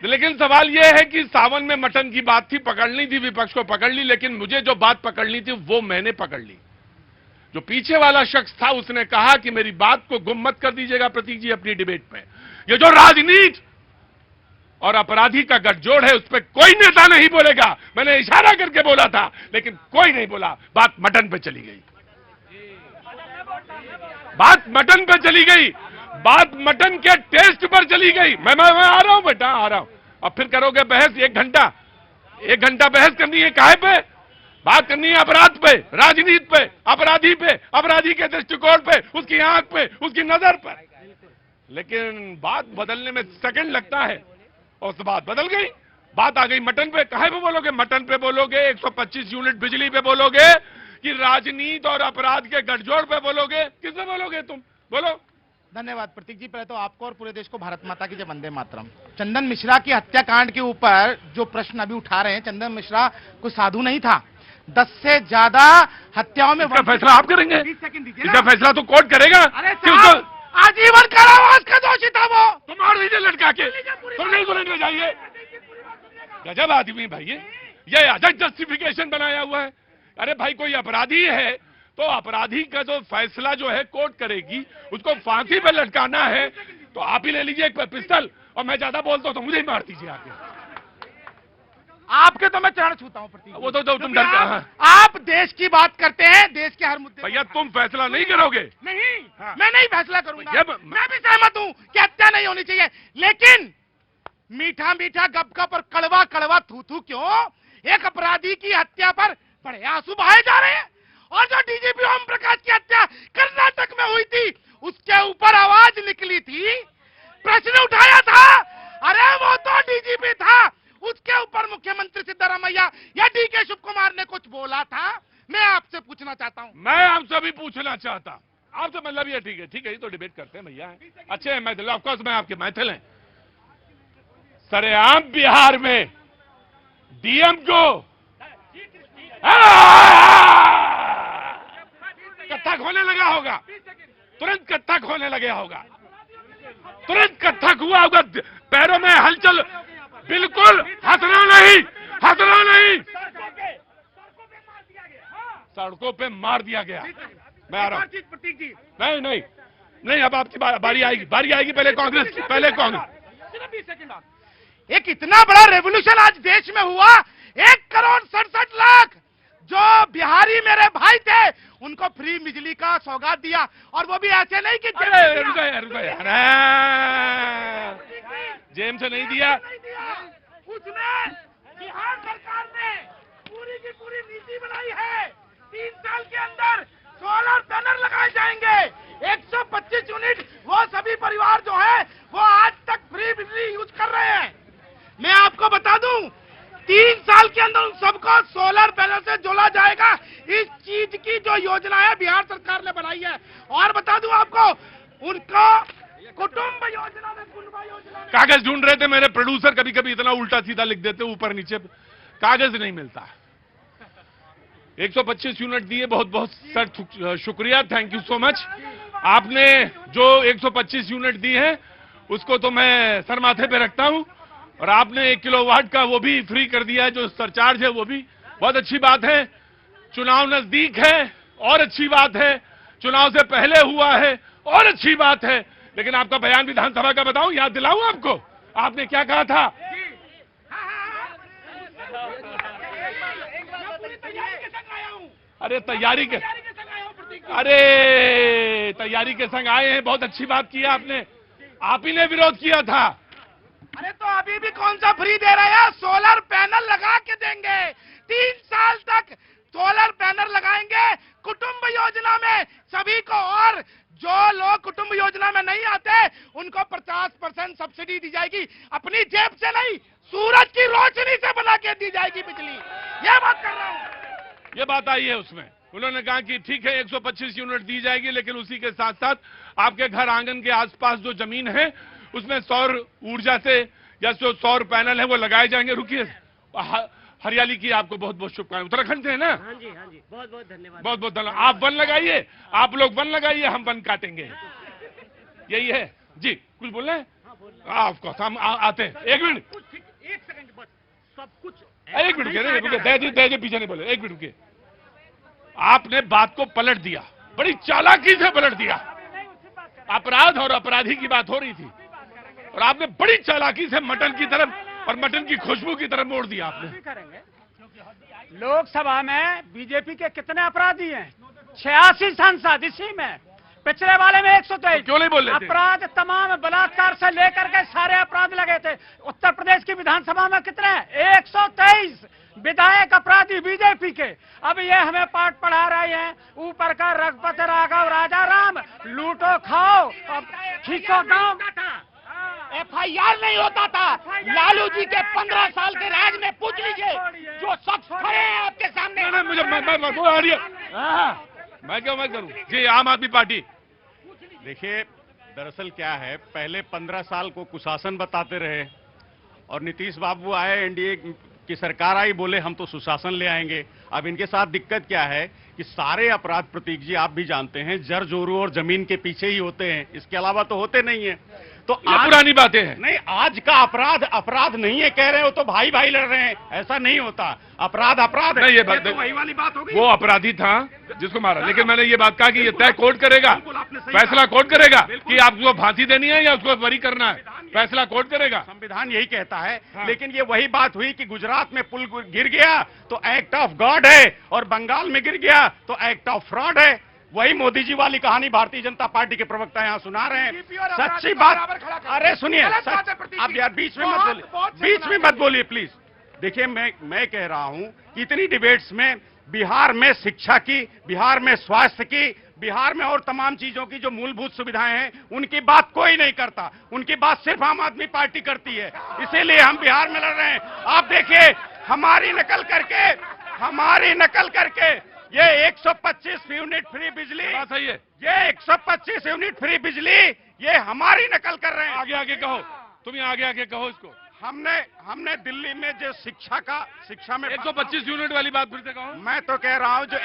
लेकिन सवाल यह है कि सावन में मटन की बात थी, पकड़नी थी, विपक्ष को पकड़ ली, लेकिन मुझे जो बात पकड़नी थी वो मैंने पकड़ ली। जो पीछे वाला शख्स था उसने कहा कि मेरी बात को गुम मत कर दीजिएगा प्रतीक जी अपनी डिबेट में। ये जो राजनीति और अपराधी का गठजोड़ है उस पर कोई नेता नहीं बोलेगा। मैंने इशारा करके बोला था, लेकिन कोई नहीं बोला। बात मटन पे चली गई, बात मटन पे चली गई। बात मटन के टेस्ट पर चली गई। मैं आ रहा हूं बेटा, आ रहा हूं। अब फिर करोगे बहस 1 घंटा, 1 घंटा बहस करनी है काहे पे? बात करनी है अपराध पे, राजनीति पे, अपराधी पे, अपराधी के दृष्टिकोण पे, उसकी आंख पे, उसकी नजर पर। लेकिन बात बदलने में सेकंड लगता है और उस बात बदल गई। बात आ गई मटन पे। काहे पे बोलोगे? मटन पे बोलोगे, 125 यूनिट बिजली पे बोलोगे, कि राजनीति और अपराध के गठजोड़ पे बोलोगे? किस पे बोलोगे तुम? बोलो। धन्यवाद प्रतीक जी। पहले तो आपको और पूरे देश को भारत माता की जय, वंदे मातरम। चंदन मिश्रा की हत्याकांड के ऊपर जो प्रश्न अभी उठा रहे हैं, चंदन मिश्रा कोई साधु नहीं था। 10 से ज्यादा हत्याओं में इसका फैसला आप करेंगे? 20 सेकंड दीजिए इसका फैसला तो कोर्ट करेगा। अरे कि उसको आजीवन कारावास का दोषी था वो। तुम मार दीजिए लटका के, तुम नहीं सुनेंगे। जाइए। गजब आदमी भाई, ये अजब जस्टिफिकेशन बनाया हुआ है। अरे भाई, कोई अपराधी है तो अपराधी का जो फैसला जो है कोर्ट करेगी, उसको फांसी पे लटकाना है तो आप ही ले लीजिए एक पिस्टल, और मैं ज्यादा बोलता हूं तो मुझे ही मार दीजिए आके। आपके तो मैं चरण छूता हूं प्रतीक। वो तो तुम डर आप देश की बात करते हैं, देश के हर मुद्दे। भैया तुम फैसला नहीं करोगे? नहीं, हाँ। मैं नहीं फैसला करूंगा। मैं भी सहमत हूं कि हत्या नहीं होनी चाहिए, लेकिन मीठा मीठा गप-गप और कड़वा कड़वा थू-थू क्यों? एक अपराधी की हत्या पर बड़े आंसू बहाए जा रहे हैं। और जो डीजीपी ओम प्रकाश की हत्या कर्नाटक में हुई थी, उसके ऊपर आवाज निकली थी, प्रश्न उठाया था। अरे वो तो डीजीपी था, उसके ऊपर मुख्यमंत्री सिद्धारमैया या डीके शिव कुमार ने कुछ बोला था? मैं आपसे पूछना चाहता हूं। मैं आपसे भी पूछना चाहता हूं। आपसे मतलब ये ठीक है, ये तो डिबेट करते हैं भैया, अच्छे हैं मैथिल, ऑफकोर्स मैं आपके मैथिल हैं। सरेआम बिहार में डीएम को कत्था खोलने लगा होगा, तुरंत कत्था खोलने लगा होगा, तुरंत कत्था हुआ होगा, पैरों में हलचल। बिल्कुल हंसना नहीं, हंसना नहीं। सड़कों पे मार दिया गया। मैं आ रहा हूं। प्रतीक जी, नहीं नहीं नहीं, अब आपकी बारी आएगी, पहले कांग्रेस की, पहले कांग्रेस। सिर्फ 20 सेकंड और। एक इतना बड़ा रेवोल्यूशन आज देश में हुआ, 1,67,00,000 जो बिहारी मेरे भाई थे, उनको फ्री बिजली का सौगात दिया, और वो भी ऐसे नहीं कि जेम से नहीं दिया। उसमें बिहार सरकार ने पूरी की पूरी नीति बनाई है। 3 साल के अंदर सोलर पैनल लगाए जाएंगे, 125 यूनिट। वो सभी परिवार जो है वो आज तक फ्री बिजली यूज कर रहे हैं। मैं आपको बता दूं, 3 साल के अंदर उन सबको सोलर पैनल से जोड़ा जाएगा। इस चीज की जो योजना है बिहार सरकार ने बनाई है। और बता दूं आपको, उनको कुटुंब योजना में, कुनबा योजना में कागज ढूंढ रहे थे मेरे प्रोड्यूसर, कभी कभी इतना उल्टा सीधा लिख देते, ऊपर नीचे कागज नहीं मिलता। 125 यूनिट दिए, बहुत बहुत सर शुक्रिया, थैंक यू सो मच। आपने जो 125 यूनिट दी है उसको तो मैं सर माथे पे रखता हूं, और आपने 1 किलोवाट का वो भी फ्री कर दिया है, जो सरचार्ज है, वो भी बहुत अच्छी बात है। चुनाव नजदीक है और अच्छी बात है, चुनाव से पहले हुआ है और अच्छी बात है। लेकिन आपका बयान विधानसभा का बताऊं, याद दिलाऊं आपको, आपने क्या कहा था? अरे तैयारी के संग आए हैं, बहुत अच्छी बात की आपने। आप ही ने विरोध किया था। अरे तो अभी भी कौन सा फ्री दे रहे हैं? सोलर पैनल लगा के देंगे। 3 साल तक सोलर पैनल लगाएंगे कुटुंब योजना में सभी को, और जो लोग कुटुंब योजना में नहीं आते उनको 50% सब्सिडी दी जाएगी। अपनी जेब से नहीं, सूरज की रोशनी से बना के दी जाएगी बिजली। ये बात कर रहा हूं। ये बात आई है उसमें। उन्होंने कहा कि ठीक है 125 यूनिट दी जाएगी, लेकिन उसी के साथ साथ आपके घर आंगन के आसपास जो जमीन है उसमें सौर ऊर्जा से या जो सौर पैनल है वो लगाए जाएंगे। रुकिए, हरियाली की आपको बहुत बहुत शुभकामनाएं। उत्तराखंड से है ना? हाँ जी, बहुत बहुत धन्यवाद। बहुत बहुत धन्यवाद। आप वन लगाइए, आप लोग वन लगाइए, हम वन काटेंगे। यही है जी। कुछ बोल रहे हैं? ऑफकोर्स हम आते हैं। 1 मिनट, 1 सेकंड बस, सब कुछ 1 मिनट दे पीछे नहीं बोले, 1 मिनट रुकिए। आपने बात को पलट दिया, बड़ी चालाकी से पलट दिया। अपराध और अपराधी की बात हो रही थी, और आपने बड़ी चालाकी से मटन की तरफ और मटन की खुशबू की तरफ मोड़ दिया आपने। लोकसभा में बीजेपी के कितने अपराधी हैं? 86 सांसद, इसी में पिछले वाले में 123। क्यों नहीं बोल रहे थे? अपराध तमाम बलात्कार से लेकर के सारे अपराध लगे थे। उत्तर प्रदेश की विधानसभा में कितने हैं? 123 विधायक अपराधी बीजेपी के। अब ये हमें पाठ पढ़ा रहे हैं, ऊपर का रघुपति राघव राजा राम, लूटो खाओ अब खींचो दाम। FIR नहीं होता था। लालू जी के 15 साल के राज में पूछ लीजिए, जो शख्स खड़े हैं आपके सामने। मुझे मैं क्यों मैं करूं जी? आम आदमी पार्टी देखिए, दरअसल क्या है, पहले 15 साल को कुशासन बताते रहे और नीतीश बाबू आए, एनडीए की सरकार आई, बोले हम तो सुशासन ले आएंगे। अब इनके साथ दिक्कत क्या है कि सारे अपराध, प्रतीक जी आप भी जानते हैं, जर जोरू और जमीन के पीछे ही होते हैं, इसके अलावा तो होते नहीं है। तो आज पुरानी बातें हैं। नहीं, आज का अपराध अपराध नहीं है कह रहे हो तो भाई भाई लड़ रहे हैं, ऐसा नहीं होता। अपराध अपराध है। नहीं, ये बात तो वही वाली बात हो गई। वो अपराधी था जिसको मारा, लेकिन मैंने ये बात कहा कि ये तय कोर्ट करेगा, फैसला कोर्ट करेगा कि आपको फांसी देनी है या उसको बरी करना है, फैसला कोर्ट करेगा। संविधान यही कहता है। लेकिन ये वही बात हुई कि गुजरात में पुल गिर गया तो एक्ट ऑफ गॉड है और बंगाल में गिर गया तो एक्ट ऑफ फ्रॉड है। वही मोदी जी वाली कहानी भारतीय जनता पार्टी के प्रवक्ता यहाँ सुना रहे हैं। सच्ची बात, अरे सुनिए, आप यार बीच में मत बोलिए, बीच में मत बोलिए प्लीज। देखिए, मैं कह रहा हूं कि इतनी डिबेट्स में बिहार में शिक्षा की, बिहार में स्वास्थ्य की, बिहार में और तमाम चीजों की जो मूलभूत सुविधाएं हैं, उनकी बात कोई नहीं करता। उनकी बात सिर्फ आम आदमी पार्टी करती है। इसीलिए हम बिहार में लड़ रहे हैं। आप देखिए, हमारी नकल करके ये 125 यूनिट फ्री बिजली, बात सही है। ये 125 यूनिट फ्री बिजली, ये हमारी नकल कर रहे हैं। आगे आगे कहो, तुम आगे आगे कहो इसको। हमने दिल्ली में जो शिक्षा में 125 यूनिट वाली बात फिर से कहो। मैं तो कह रहा हूं जो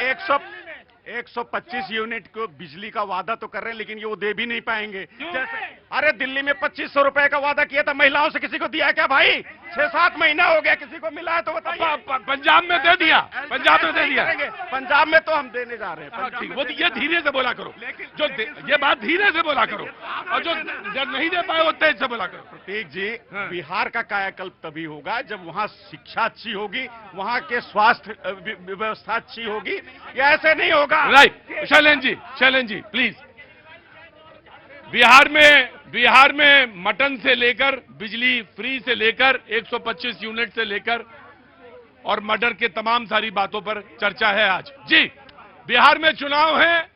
125 यूनिट को बिजली का वादा तो कर रहे हैं, लेकिन ये वो दे भी नहीं पाएंगे। जैसे अरे दिल्ली में 2500 रुपए का वादा किया था, महिलाओं से किसी को दिया क्या भाई? 6-7 महीना हो गया, किसी को मिला है तो बताइए। पंजाब में दे दिया, पंजाब में दे दिया। पंजाब में तो हम देने जा रहे हैं। वो ये धीरे से बोला करो, जो ये बात धीरे से बोला करो, और जो नहीं दे पाए वो तेज से बोला करो। प्रतीक जी, बिहार का कायाकल्प तभी होगा जब वहाँ शिक्षा अच्छी होगी, वहाँ के स्वास्थ्य व्यवस्था अच्छी होगी। ये ऐसे नहीं होगा। Right, Shailendra ji please. बिहार में मटन से लेकर बिजली फ्री से लेकर 125 यूनिट से लेकर और मर्डर के तमाम सारी बातों पर चर्चा है आज। जी, बिहार में चुनाव है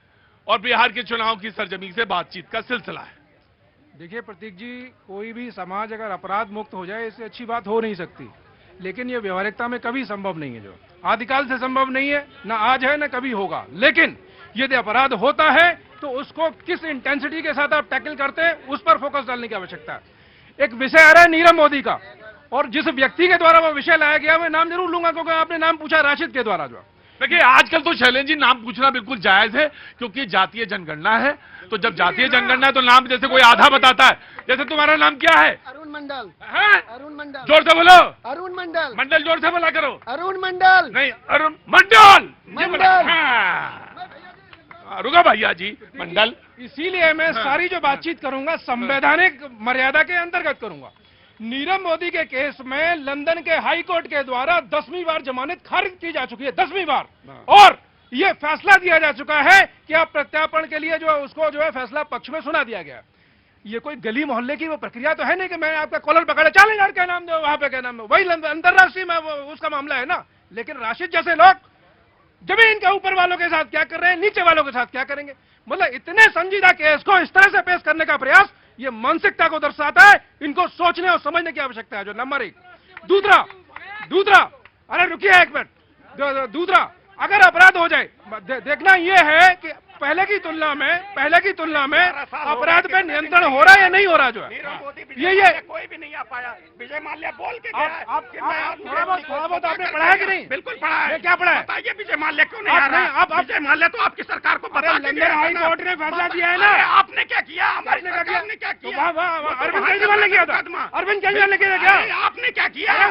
और बिहार के चुनाव की सरजमी से बातचीत का सिलसिला है। देखिए प्रतीक जी, कोई भी समाज अगर अपराध मुक्त हो जाए, इससे अच्छी बात हो नहीं सकती। लेकिन ये व्यवहारिकता में कभी संभव नहीं है, जो आदिकाल से संभव नहीं है, ना आज है ना कभी होगा। लेकिन यदि अपराध होता है तो उसको किस इंटेंसिटी के साथ आप टैकल करते हैं, उस पर फोकस डालने की आवश्यकता है। एक विषय आ रहा है नीरव मोदी का, और जिस व्यक्ति के द्वारा वो विषय लाया गया, मैं नाम जरूर लूंगा क्योंकि आपने नाम पूछा राशिद के द्वारा। जो देखिए, आजकल तो शैलेंद्र जी नाम पूछना बिल्कुल जायज है, क्योंकि जातीय जनगणना है। तो जब जातीय जनगणना है तो नाम जैसे कोई आधा बताता है। जैसे तुम्हारा नाम क्या है? अरुण मंडल। है? अरुण मंडल। जोर से बोलो। अरुण मंडल। मंडल जोर से बोला करो। अरुण मंडल। नहीं, अरुण मंडल। मंडल। रुका भैया जी, मंडल। इसीलिए मैं सारी जो बातचीत करूंगा संवैधानिक मर्यादा के अंतर्गत करूंगा। नीरव मोदी के केस में लंदन के हाई कोर्ट के द्वारा 10वीं बार जमानत खारिज की जा चुकी है, 10वीं बार। और ये फैसला दिया जा चुका है कि आप प्रत्यार्पण के लिए जो है उसको जो है फैसला पक्ष में सुना दिया गया। ये कोई गली मोहल्ले की वो प्रक्रिया तो है नहीं कि मैं आपका कॉलर पकड़ा, चले यार क्या नाम दो, वहां पे क्या नाम दो, वही अंतरराष्ट्रीय उसका मामला है ना। लेकिन राशिद जैसे लोग जमीन के ऊपर वालों के साथ क्या कर रहे हैं, नीचे वालों के साथ क्या करेंगे। मतलब इतने संजीदा केस को इस तरह से पेश करने का प्रयास, ये मानसिकता को दर्शाता है। इनको सोचने और समझने की आवश्यकता है। जो नंबर 1। दूसरा, अरे रुकिए एक मिनट। दूसरा, अगर अपराध हो जाए, देखना यह है कि पहले की तुलना में अपराध पे नियंत्रण हो रहा है या नहीं हो रहा। जो है ये कोई भी नहीं आ पाया। विजय माल्या बोल के थोड़ा बहुत आपने पढ़ा है कि नहीं? बिल्कुल पढ़ा है। क्या पढ़ा है? बताइए विजय माल्या क्यों नहीं आ रहा? विजय माल्या तो आपकी सरकार को बता के लंदन हाई कोर्ट ने फैसला दिया है ना। आपने क्या किया? हमारी सरकार ने क्या किया? अरविंद केजरीवाल ने किया था। अरविंद केजरीवाल ने किया क्या? आपने क्या किया?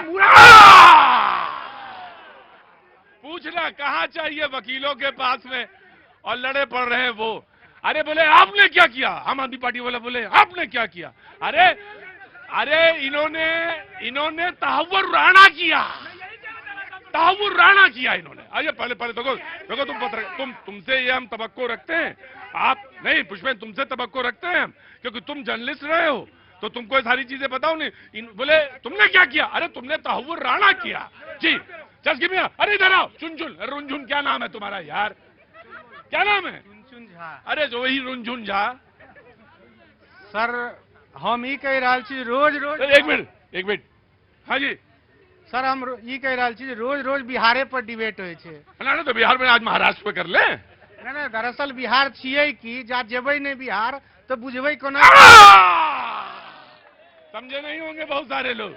पूछना कहाँ चाहिए वकीलों के पास में, और लड़े पड़ रहे हैं वो। अरे बोले आपने क्या किया? आम आदमी पार्टी वाला बोले आपने क्या किया? अरे इन्होंने तहव्वुर राणा किया, इन्होंने आइए पहले पहले देखो देखो तुमसे ये हम तवक्को रखते हैं। आप नहीं पुष्पेंद्र, तुमसे तवक्को रखते हैं हम, क्योंकि तुम जर्नलिस्ट रहे हो, तो तुमको ये सारी चीजें बताओ नहीं। बोले तुमने क्या किया? अरे तुमने तहव्वुर राणा किया जी। जस्ट गिव मी, अरे इधर आओ। चुनचुन, रुनझुन क्या नाम है तुम्हारा यार? क्या नाम है? चुनचुन झा। अरे जो वही रुनझुन झा। सर हम ई कह रहा छी रोज रोज। एक मिनट हाँ जी सर हम ई कह रहा छी रोज रोज बिहारे पर डिबेट होय छे। ना तो बिहार में आज महाराष्ट्र पे कर ले। नहीं दरअसल बिहार छिए कि जा जेबै नहीं बिहार तो बुझबै कोना। समझे नहीं होंगे बहुत सारे लोग।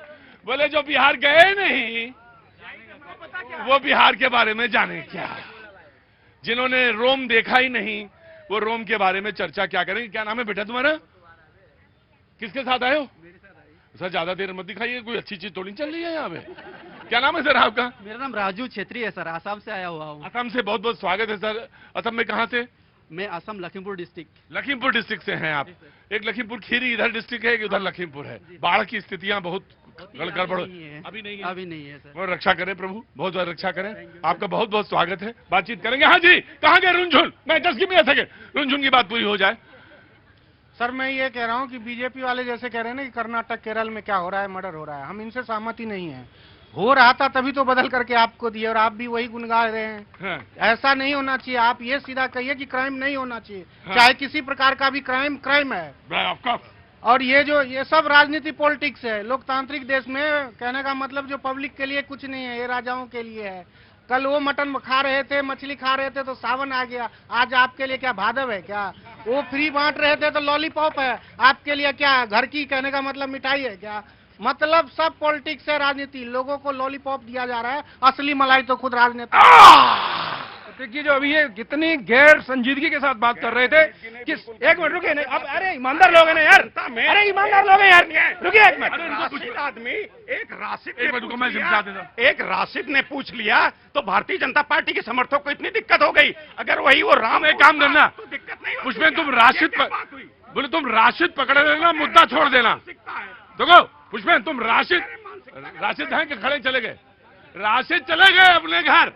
बोले जो बिहार गए नहीं वो बिहार के बारे में जाने क्या। जिन्होंने रोम देखा ही नहीं वो रोम के बारे में चर्चा क्या करेंगे। क्या नाम है बेटा तुम्हारा? किसके साथ आए हो? सर ज्यादा देर मत दिखाइए, कोई अच्छी चीज थोड़ी चल रही है यहाँ पे। क्या नाम है सर आपका? मेरा नाम राजू छेत्री है सर, आसाम से आया हुआ हूँ। असम से बहुत बहुत स्वागत है सर। असम में कहाँ से? मैं असम लखीमपुर डिस्ट्रिक्ट। लखीमपुर डिस्ट्रिक्ट से हैं आप। एक लखीमपुर खीरी इधर डिस्ट्रिक्ट है, एक उधर लखीमपुर है। बाढ़ की स्थितियां बहुत गड़बड़ अभी नहीं है सर। रक्षा करें प्रभु, बहुत बहुत रक्षा करें। आपका बहुत बहुत स्वागत है, बातचीत करेंगे। हाँ जी कहाँ गए रुनझुन? मैं 10 गिव मी अ सेकंड, रुनझुन की बात पूरी हो जाए। सर मैं ये कह रहा हूँ कि बीजेपी वाले जैसे कह रहे हैं ना कि कर्नाटक केरल में क्या हो रहा है, मर्डर हो रहा है, हम इनसे सहमति नहीं है। हो रहा था तभी तो बदल करके आपको दिए और आप भी वही गुनगा रहे हैं। हाँ। ऐसा नहीं होना चाहिए। आप ये सीधा कहिए कि क्राइम नहीं होना चाहिए। हाँ। चाहे किसी प्रकार का भी क्राइम है। और ये सब राजनीति पॉलिटिक्स है। लोकतांत्रिक देश में कहने का मतलब जो पब्लिक के लिए कुछ नहीं है, ये राजाओं के लिए है। कल वो मटन खा रहे थे, मछली खा रहे थे तो सावन आ गया। आज आपके लिए क्या भादव है क्या? वो फ्री बांट रहे थे तो लॉलीपॉप है। आपके लिए क्या घर की कहने का मतलब मिठाई है क्या? मतलब सब पॉलिटिक्स है, राजनीति। लोगों को लॉलीपॉप दिया जा रहा है, असली मलाई तो खुद राजनेता। देखिए जो अभी ये कितनी गैर संजीदगी के साथ बात कर रहे थे कि एक मिनट रुकिए नहीं। अब अरे ईमानदार लोग हैं ना यार, अरे ईमानदार लोग हैं यार, रुकिए एक मिनट। आदमी एक राशिद ने पूछ लिया तो भारतीय जनता पार्टी के समर्थकों को इतनी दिक्कत हो गई। अगर वही वो राम एक काम करना तो दिक्कत नहीं। उसमें तुम राशिद बोले तुम राशिद पकड़े लेना, मुद्दा छोड़ देना। देखो पुष्पेंद्र तुम राशिद हैं कि खड़े चले गए? राशिद चले गए अपने घर।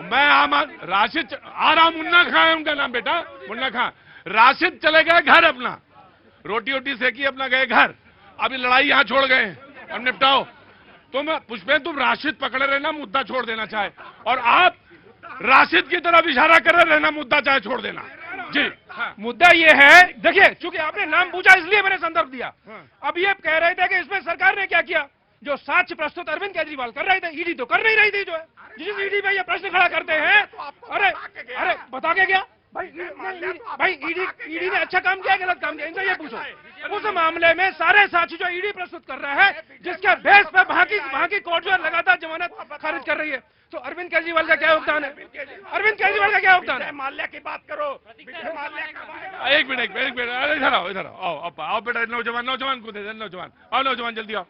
मैं राशिद आ रहा हूं। मुन्ना खां है उनका नाम बेटा, मुन्ना खां। राशिद चले गए घर अपना, रोटी वोटी सेकी अपना गए घर। अभी लड़ाई यहां छोड़ गए, अब निपटाओ। तुम पुष्पेंद्र तुम राशिद पकड़े रहना, मुद्दा छोड़ देना चाहे, और आप राशिद की तरफ इशारा करे रहना, मुद्दा चाहे छोड़ देना जी। मुद्दा ये है, देखिए चूंकि आपने नाम पूछा इसलिए मैंने संदर्भ दिया। अब ये कह रहे थे कि इसमें सरकार ने क्या किया। जो साक्ष्य प्रस्तुत अरविंद केजरीवाल कर रहे थे, ईडी तो कर नहीं रही थी। जो है जिस ईडी में ये प्रश्न खड़ा करते हैं, अरे बता के क्या भाई ईडी ने अच्छा काम किया गलत काम किया, इनसे ये पूछो। उस मामले में सारे साक्ष्य जो ईडी प्रस्तुत कर रहा है, जिसके बेस पे वहां की कोर्ट जो है लगातार जमानत खारिज कर रही है, तो अरविंद केजरीवाल का क्या योगदान है? अरविंद केजरीवाल का क्या योगदान है? माल्या की बात करो। एक मिनट इधर आओ बेटा। नौजवान को दे, नौजवान जल्दी आओ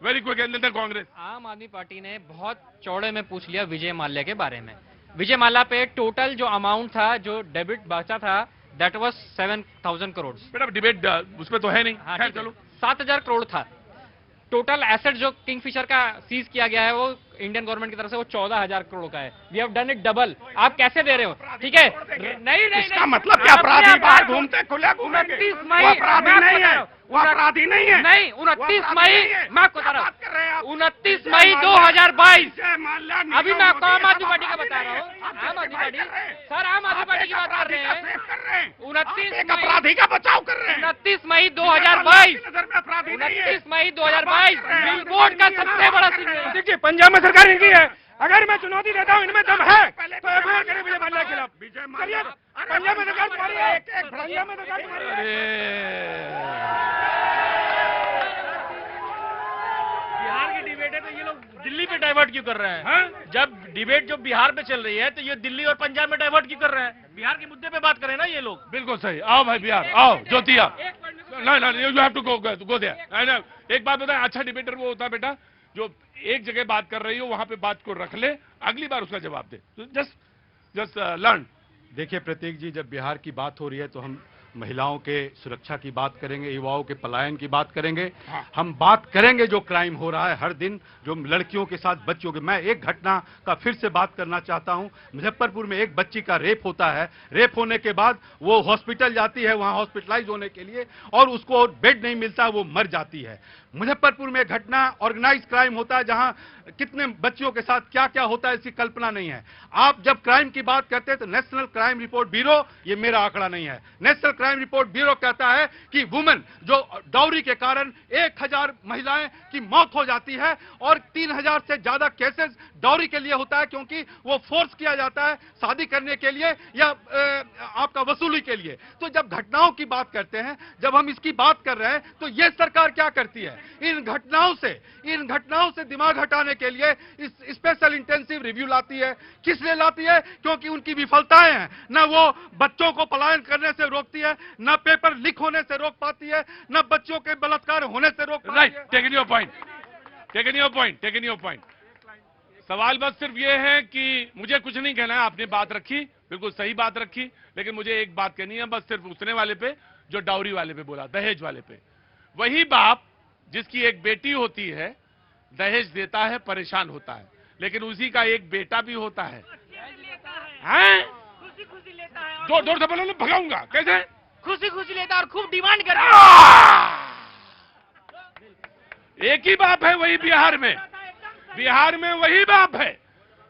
वेरी क्विक एंड कांग्रेस। आम आदमी पार्टी ने बहुत चौड़े में पूछ लिया विजय माल्या के बारे में। विजय माल्या पे टोटल जो अमाउंट था, जो डेबिट बचा था, दैट वाज 7,000 करोड़। बेटा डिबेट उसमें तो है नहीं। हाँ, चलो 7,000 करोड़ था। टोटल एसेट जो किंगफिशर का सीज किया गया है वो इंडियन गवर्नमेंट की तरफ से वो 14,000 करोड़ का है। We have done it double. आप कैसे दे रहे हो? ठीक है, नहीं इसका मतलब क्या? अपराधी बाहर घूमते खुले घूमेंगे, 29 मई अपराधी नहीं है, वो अपराधी नहीं है। नहीं 29 मई मैं आपको बता रहा हूँ, 29 मई 2022। अभी मैं आपको आम आदमी पार्टी का बता रहा हूँ। आम आदमी पार्टी सर, आम आदमी पार्टी की बात कर रहे हैं। 29 अपराधी का बचाव कर रहे हैं। 29 मई 2022, 29 मई 2022 बिल बोर्ड का सबसे बड़ा सिग्नल। देखिए पंजाब में सरकार इनकी है। अगर मैं चुनौती देता हूँ इनमें दम है तो एफआईआर करें विजय माल्या के खिलाफ। चलिए पंजाब में सरकार तुम्हारी है, पंजाब में सरकार तुम्हारी है। बिहार की डिबेट है तो ये लोग दिल्ली पे डाइवर्ट क्यों कर रहे हैं? जब डिबेट जो बिहार में चल रही है तो ये दिल्ली और पंजाब में डाइवर्ट क्यों कर रहे हैं? बिहार के मुद्दे पे बात करें ना ये लोग। बिल्कुल सही। आओ भाई बिहार आओ। ज्योतिया you have to go there. एक बात बताएं, अच्छा डिबेटर वो होता है बेटा जो एक जगह बात कर रही हो वहां पे बात को रख ले, अगली बार उसका जवाब दे। Just learn. देखिए प्रतीक जी, जब बिहार की बात हो रही है तो हम महिलाओं के सुरक्षा की बात करेंगे, युवाओं के पलायन की बात करेंगे, हम बात करेंगे जो क्राइम हो रहा है हर दिन, जो लड़कियों के साथ बच्चियों के। मैं एक घटना का फिर से बात करना चाहता हूं। मुजफ्फरपुर में एक बच्ची का रेप होता है। रेप होने के बाद वो हॉस्पिटल जाती है, वहां हॉस्पिटलाइज होने के लिए, और उसको बेड नहीं मिलता, वो मर जाती है। मुजफ्फरपुर में घटना ऑर्गेनाइज क्राइम होता है, जहां कितने बच्चियों के साथ क्या क्या होता है इसकी कल्पना नहीं है। आप जब क्राइम की बात करते हैं तो नेशनल क्राइम रिपोर्ट ब्यूरो, ये मेरा आंकड़ा नहीं है, नेशनल क्राइम रिपोर्ट ब्यूरो कहता है कि वुमेन जो डाउरी के कारण 1000 महिलाएं की मौत हो जाती है और 3000 से ज्यादा केसेस डाउरी के लिए होता है, क्योंकि वो फोर्स किया जाता है शादी करने के लिए या आपका वसूली के लिए। तो जब घटनाओं की बात करते हैं, जब हम इसकी बात कर रहे हैं, तो ये सरकार क्या करती है? इन घटनाओं से दिमाग हटाने के लिए इस स्पेशल इंटेंसिव रिव्यू लाती है। किस लिए लाती है? क्योंकि उनकी विफलताएं हैं। न वो बच्चों को पलायन करने से रोकती है, न पेपर लीक होने से रोक पाती है, न बच्चों के बलात्कार होने से रोक पाती है। Right, taking your point. सवाल बस सिर्फ ये है कि मुझे कुछ नहीं कहना है, आपने बात रखी, बिल्कुल सही बात रखी, लेकिन मुझे एक बात कहनी है बस सिर्फ उसने वाले पे, जो डाउरी वाले पे बोला, दहेज वाले पे। वही बाप जिसकी एक बेटी होती है, दहेज देता है, परेशान होता है, लेकिन उसी का एक बेटा भी होता है, हैं? खुशी लेता है, जोर से बोलो, भगाऊंगा कैसे? खुशी लेता है और खूब डिमांड करता है। एक ही बाप है वही बिहार में वही बाप है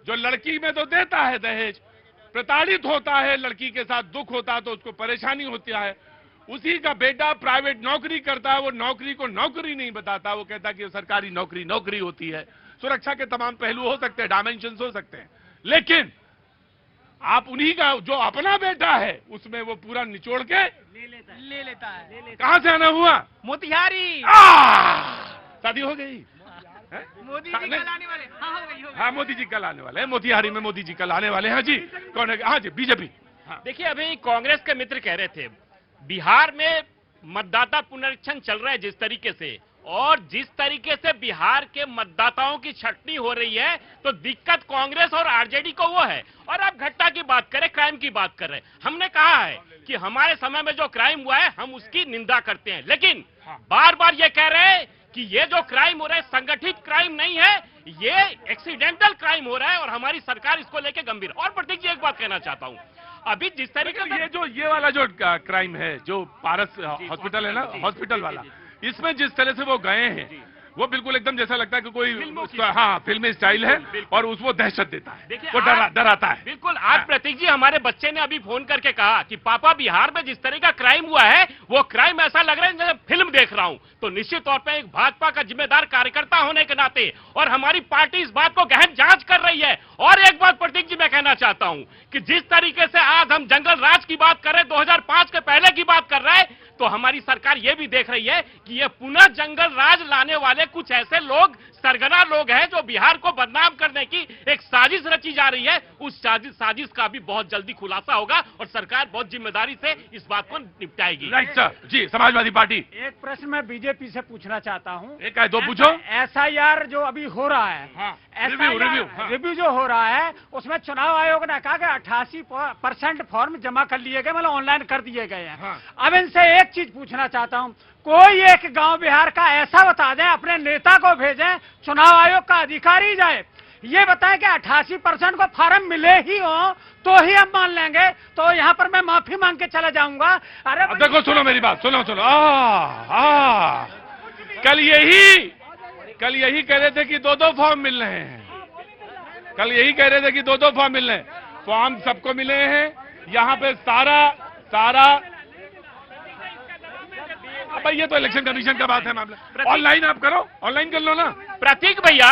जो लड़की में तो देता है दहेज, प्रताड़ित होता है, लड़की के साथ दुख होता है तो उसको परेशानी होती है, उसी का बेटा प्राइवेट नौकरी करता है, वो नौकरी को नौकरी नहीं बताता, वो कहता कि सरकारी नौकरी होती है। सुरक्षा के तमाम पहलू हो सकते हैं, डायमेंशंस हो सकते हैं, लेकिन आप उन्हीं का जो अपना बेटा है उसमें वो पूरा निचोड़ के ले लेता है। कहां से आना हुआ? मोतिहारी। शादी हो गई? मोदी जी कल आने वाले। हाँ, हो गई। हाँ, मोदी जी कल आने वाले हैं, मोतिहारी में मोदी जी कल आने वाले हैं। जी कौन है? हाँ जी, बीजेपी। देखिए, अभी कांग्रेस के मित्र कह रहे थे बिहार में मतदाता पुनरीक्षण चल रहा है जिस तरीके से, और जिस तरीके से बिहार के मतदाताओं की छटनी हो रही है, तो दिक्कत कांग्रेस और आरजेडी को वो है। और अब घटना की बात करें, क्राइम की बात कर रहे हैं, हमने कहा है कि हमारे समय में जो क्राइम हुआ है हम उसकी निंदा करते हैं, लेकिन बार बार ये कह रहे हैं कि ये जो क्राइम हो रहा है संगठित क्राइम नहीं है, ये एक्सीडेंटल क्राइम हो रहा है और हमारी सरकार इसको लेके गंभीर। और प्रतीक जी, एक बात कहना चाहता हूं, अभी जिस तरीके से ये वाला जो क्राइम है, जो पारस हॉस्पिटल है ना, हॉस्पिटल वाला, इसमें जिस तरह से वो गए हैं, वो बिल्कुल एकदम जैसा लगता है कि कोई हाँ फिल्मी स्टाइल है, और उसको दहशत देता है, वो डराता है। बिल्कुल। आज प्रतीक जी, हमारे बच्चे ने अभी फोन करके कहा कि पापा बिहार में जिस तरह का क्राइम हुआ है, वो क्राइम ऐसा लग रहा है जैसे फिल्म देख रहा हूं। तो निश्चित तौर पे एक भाजपा का जिम्मेदार कार्यकर्ता होने के नाते, और हमारी पार्टी इस बात को गहन जांच कर रही है। और एक बात प्रतीक जी मैं कहना चाहता हूं कि जिस तरीके से आज हम जंगल राज की बात कर रहे हैं, 2005 के पहले की बात कर रहे हैं, तो हमारी सरकार ये भी देख रही है कि ये पुनः जंगल राज लाने वाले कुछ ऐसे लोग, सरगना लोग हैं, जो बिहार को बदनाम करने की एक साजिश रची जा रही है। उस साजिश का भी बहुत जल्दी खुलासा होगा और सरकार बहुत जिम्मेदारी से इस बात को निपटाएगी। राइट सर जी। समाजवादी पार्टी, एक प्रश्न मैं बीजेपी से पूछना चाहता हूँ। एक है, दो पूछो। SIR जो अभी हो रहा है, रिव्यू जो हो रहा है, उसमें चुनाव आयोग ने कहा कि 88% फॉर्म जमा कर लिए गए, मतलब ऑनलाइन कर दिए गए हैं। अब इनसे एक चीज पूछना चाहता हूँ, कोई एक गांव बिहार का ऐसा बता दें, अपने नेता को भेजें, चुनाव आयोग का अधिकारी जाए, ये बताएं कि 88% को फार्म मिले ही हो तो ही हम मान लेंगे। तो यहाँ पर मैं माफी मांग के चला जाऊंगा। अरे देखो, सुनो मेरी बात, सुनो। कल यही कह रहे थे कि 2-2 फॉर्म मिल रहे हैं, कल यही कह रहे थे कि 2-2 फॉर्म मिल रहे हैं। फॉर्म सबको मिले हैं। यहाँ पे सारा भाई, ये तो इलेक्शन कमीशन का बात है मामला। ऑनलाइन आप करो, ऑनलाइन कर लो ना। प्रतीक भैया,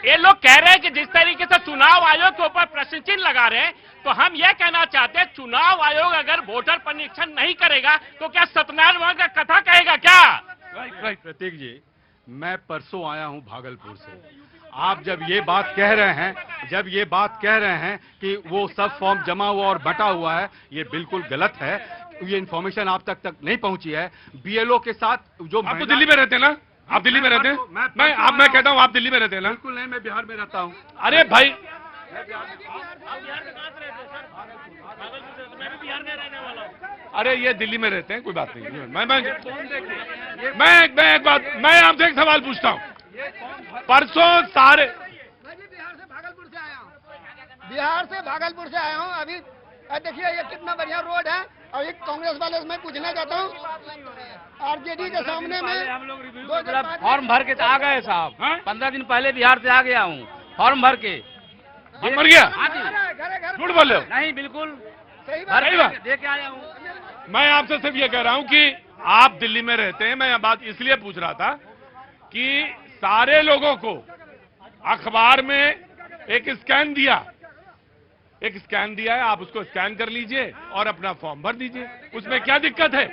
ये लोग कह रहे हैं कि जिस तरीके से चुनाव आयोग के ऊपर प्रश्न चिन्ह लगा रहे हैं, तो हम ये कहना चाहते हैं, चुनाव आयोग अगर वोटर परीक्षण नहीं करेगा तो क्या सत्यनारायण का कथा कहेगा क्या? राइट प्रतीक जी, मैं परसों आया हूं भागलपुर से। आप जब ये बात कह रहे हैं कि वो सब फॉर्म जमा हुआ और बटा हुआ है, ये बिल्कुल गलत है। ये इन्फॉर्मेशन आप तक नहीं पहुंची है। BLO के साथ जो आप तो दिल्ली में रहते हैं ना, आप दिल्ली में रहते हैं। मैं कहता हूं आप दिल्ली में रहते हैं ना? बिल्कुल नहीं, मैं बिहार में रहता हूं। अरे भाई, मैं भी बिहार में रहने वाला हूँ। अरे ये दिल्ली में रहते हैं, कोई बात नहीं। मैं आपसे एक सवाल पूछता हूँ। परसों सारे बिहार से भागलपुर से आया हूँ अभी। देखिए ये कितना बढ़िया रोड है। और एक कांग्रेस वाले से मैं पूछना चाहता हूँ, आरजेडी के सामने में हम लोग फॉर्म भर के आ गए साहब। 15 दिन पहले बिहार से आ गया हूँ फॉर्म भर के। मर गया? हाँ जी। झूठ बोल रहे हो? नहीं बिल्कुल सही बात दे के आया हूँ। मैं आपसे सिर्फ ये कह रहा हूं कि आप दिल्ली में रहते हैं। मैं यह बात इसलिए पूछ रहा था कि सारे लोगों को अखबार में एक स्कैन दिया है, आप उसको स्कैन कर लीजिए और अपना फॉर्म भर दीजिए। उसमें क्या दिक्कत है?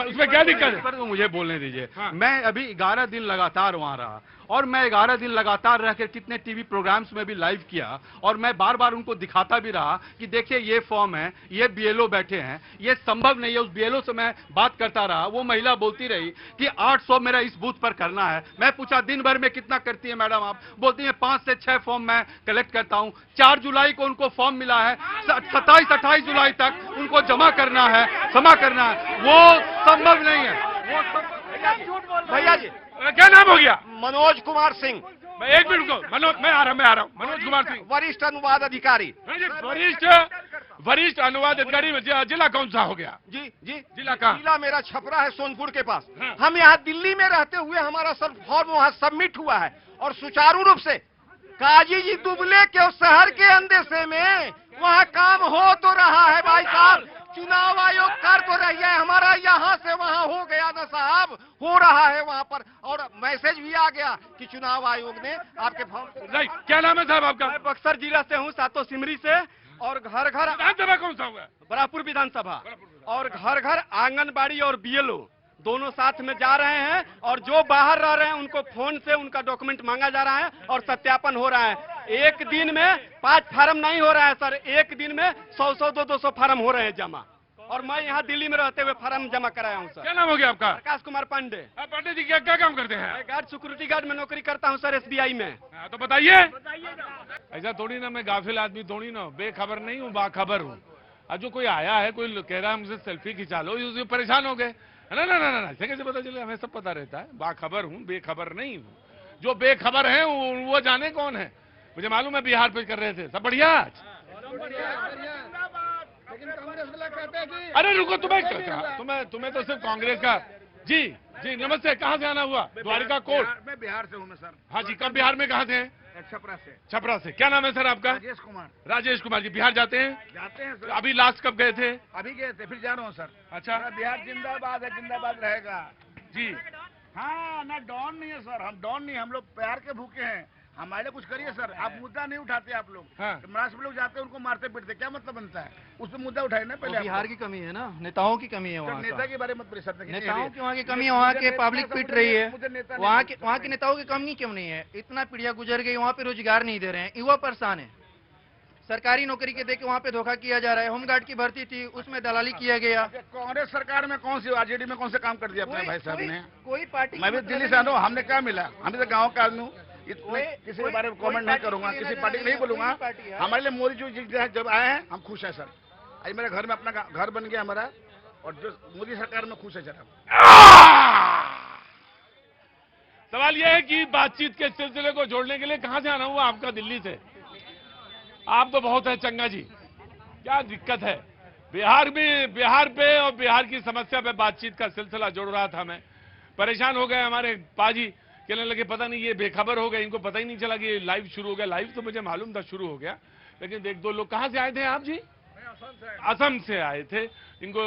उसमें क्या दिक्कत है? पर तो मुझे बोलने दीजिए। मैं अभी 11 दिन लगातार वहां रहा और मैं 11 दिन लगातार रहकर कितने टीवी प्रोग्राम्स में भी लाइव किया और मैं बार बार उनको दिखाता भी रहा कि देखिए ये फॉर्म है, ये बीएलओ बैठे हैं, ये संभव नहीं है। उस बीएलओ से मैं बात करता रहा, वो महिला बोलती रही कि 800 मेरा इस बूथ पर करना है। मैं पूछा दिन भर में कितना करती है मैडम आप? बोलती है 5 से 6 फॉर्म मैं कलेक्ट करता हूं। 4 जुलाई को उनको फॉर्म मिला है, 27-28 जुलाई तक उनको जमा करना है, वो संभव नहीं है। भैया जी क्या नाम हो गया? मनोज कुमार सिंह। मैं एक मिनट को मैं आ रहा हूँ। मनोज कुमार सिंह, वरिष्ठ अनुवाद अधिकारी। वरिष्ठ अनुवाद अधिकारी। जिला कौन सा हो गया? जी जी जिला कहाँ? जिला मेरा छपरा है, सोनपुर के पास। हम यहाँ दिल्ली में रहते हुए हमारा सब फॉर्म वहाँ सबमिट हुआ है और सुचारू रूप से काजी जी दुबले के शहर के अंदेशे में वहाँ काम हो तो रहा है भाई साहब। चुनाव आयोग कर तो रही है, हमारा यहाँ से वहाँ हो गया ना साहब, हो रहा है वहाँ पर। और मैसेज भी आ गया कि चुनाव आयोग ने आपके फॉर्म। क्या नाम है साहब आपका? मैं बक्सर जिला से हूँ, सातो सिमरी से। और घर घर विधानसभा कौन सा हुआ? बरापुर विधानसभा। और घर घर आंगनबाड़ी और बीएलओ दोनों साथ में जा रहे हैं और जो बाहर रह रहे हैं उनको फोन से उनका डॉक्यूमेंट मांगा जा रहा है और सत्यापन हो रहा है। एक दिन में 5 फार्म नहीं हो रहा है सर, एक दिन में 100-100, 200 फार्म हो रहे हैं जमा। और मैं यहाँ दिल्ली में रहते हुए फार्म जमा कराया हूँ सर। क्या नाम हो गया आपका? प्रकाश कुमार पांडे। पांडे जी क्या काम करते हैं? मैं गार्ड, सिक्योरिटी गार्ड में नौकरी करता हूँ सर, SBI में। तो बताइए। ऐसा थोड़ी ना, मैं गाफिल आदमी थोड़ी ना, बेखबर नहीं हूँ, बाखबर हूँ। अब जो कोई आया है, कोई कह रहा है मुझे सेल्फी खिंचा लो, उससे परेशान हो गए। ना ना ना ना, ऐसे कैसे पता चले? हमें सब पता रहता है। बाखबर हूँ, बेखबर नहीं हूँ। जो बेखबर है वो जाने कौन है। मुझे मालूम है बिहार पे कर रहे थे सब बढ़िया। लेकिन कांग्रेस वाला कहते हैं कि अरे रुको, तुम्हें तो सिर्फ कांग्रेस का। जी जी नमस्ते, कहाँ से आना हुआ? द्वारिका कोट। मैं बिहार से हूँ मैं सर। हाँ जी, कब बिहार में कहाँ से? छपरा से। छपरा से। क्या नाम है सर आपका? राजेश कुमार। राजेश कुमार जी, बिहार जाते हैं? जाते हैं सर। अभी लास्ट कब गए थे? अभी गए थे, फिर जा रहा हूँ सर। अच्छा। बिहार जिंदाबाद है, जिंदाबाद रहेगा जी। हाँ ना, डॉन नहीं है सर, हम डॉन नहीं, हम लोग प्यार के भूखे हैं। हमारे लिए कुछ करिए सर। आप मुद्दा नहीं उठाते आप लोग। हाँ। महाराष्ट्र में लोग जाते हैं उनको मारते पीटते, क्या मतलब बनता है? उस पर मुद्दा उठाए ना पहले। बिहार की कमी है ना, नेताओं की कमी है सर, वहाँ नेता का। के बारे में मत बोलिए सर। नेताओं की वहाँ की कमी है, वहाँ के पब्लिक पीट रही है। वहाँ के नेताओं की कमी क्यों नहीं है? इतना पीढ़िया गुजर गई, वहाँ पे रोजगार नहीं दे रहे हैं, युवा परेशान है। सरकारी नौकरी के देके वहाँ पे धोखा किया जा रहा है। होमगार्ड की भर्ती थी, उसमें दलाली किया गया। कांग्रेस सरकार में कौन सी, आरजेडी में कौन से काम कर दिया अपने भाई साहब ने? कोई पार्टी। मैं भी दिल्ली से आया हूँ, हमने क्या मिला? हम भी तो गाँव का आदमी हूँ। किसी के बारे में कमेंट नहीं करूंगा, किसी पार्टी को नहीं बोलूंगा। हमारे लिए मोदी जी जब आए हैं हम खुश हैं सर। आज मेरे घर में अपना घर बन गया हमारा, और जो मोदी सरकार में खुश है सर। सवाल यह है कि बातचीत के सिलसिले को जोड़ने के लिए कहां से आना हुआ आपका? दिल्ली से। आप तो बहुत है चंगा जी, क्या दिक्कत है? बिहार पे और बिहार की समस्या पे बातचीत का सिलसिला जोड़ रहा था मैं। परेशान हो गए हमारे पाजी, कहने लगे पता नहीं ये बेखबर हो गए, इनको पता ही नहीं चला कि ये लाइव शुरू हो गया। लाइव तो मुझे मालूम था शुरू हो गया, लेकिन एक दो लोग। कहां से आए थे आप जी? असम से आए थे। इनको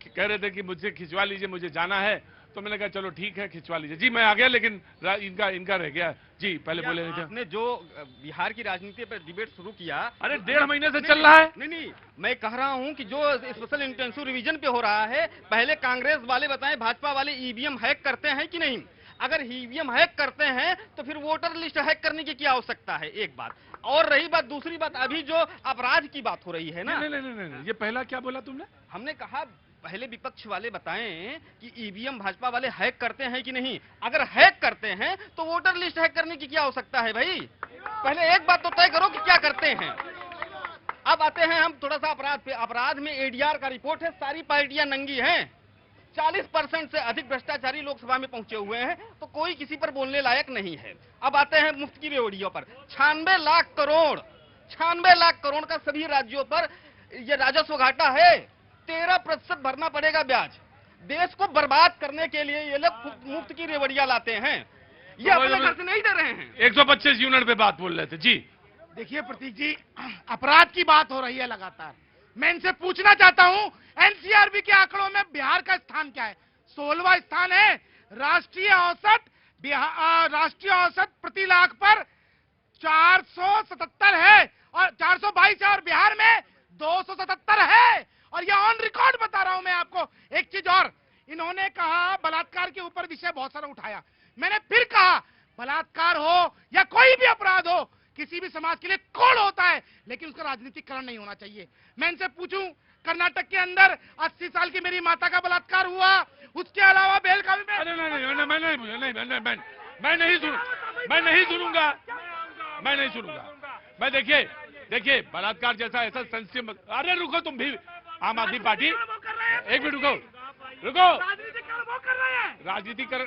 कह रहे थे कि मुझसे खिंचवा लीजिए, मुझे जाना है। तो मैंने कहा चलो ठीक है खिंचवा लीजिए जी। मैं आ गया, लेकिन इनका रह गया जी। पहले बोले नहीं थे। आपने जो बिहार की राजनीति पर डिबेट शुरू किया, अरे 1.5 महीने से चल रहा है। नहीं, मैं कह रहा हूं कि जो स्पेशल इंटेंसिव रिवीजन पे हो रहा है, पहले कांग्रेस वाले बताएं भाजपा वाले ईवीएम हैक करते हैं कि नहीं? अगर ईवीएम हैक करते हैं तो फिर वोटर लिस्ट हैक करने की क्या आवश्यकता है? एक बात। और रही बात, दूसरी बात, अभी जो अपराध की बात हो रही है ना। नहीं, ये पहला क्या बोला तुमने? हमने कहा पहले विपक्ष वाले बताएं कि ईवीएम भाजपा वाले हैक करते हैं कि नहीं। अगर हैक करते हैं तो वोटर लिस्ट हैक करने की क्या आवश्यकता है भाई? पहले एक बात तो तय करो कि क्या करते हैं। अब आते हैं हम थोड़ा सा अपराध पे। अपराध में एडीआर का रिपोर्ट है, सारी पार्टियां नंगी हैं। 40% से अधिक भ्रष्टाचारी लोकसभा में पहुंचे हुए हैं, तो कोई किसी पर बोलने लायक नहीं है। अब आते हैं मुफ्त की रेवड़ियों पर। 96 लाख करोड़ का सभी राज्यों पर ये राजस्व घाटा है। 13% भरना पड़ेगा ब्याज। देश को बर्बाद करने के लिए ये लोग मुफ्त की रेवड़ियां लाते हैं। ये अपने घर से नहीं दे रहे हैं। 125 यूनिट पे बात बोल रहे थे जी। देखिए प्रतीक जी, अपराध की बात हो रही है लगातार। मैं इनसे पूछना चाहता हूं, एनसीआरबी के आंकड़ों में बिहार का स्थान क्या है? 16वां स्थान है। राष्ट्रीय औसत प्रति लाख पर 477 है और 422 है, और बिहार में 277 है। और ये ऑन रिकॉर्ड बता रहा हूं मैं आपको। एक चीज और, इन्होंने कहा बलात्कार के ऊपर विषय बहुत सारा उठाया। मैंने फिर कहा, बलात्कार हो या कोई भी अपराध हो, किसी भी समाज के लिए कोड होता है, लेकिन उसका राजनीतिकरण नहीं होना चाहिए। मैं इनसे पूछूं, कर्नाटक के अंदर 80 साल की मेरी माता का बलात्कार हुआ, उसके अलावा बेल का भी मैं नहीं सुनूंगा। मैं देखिए बलात्कार जैसा ऐसा सेंसिटिव। अरे रुको तुम भी, आम आदमी पार्टी, एक मिनट रुको। राजनीतिकरण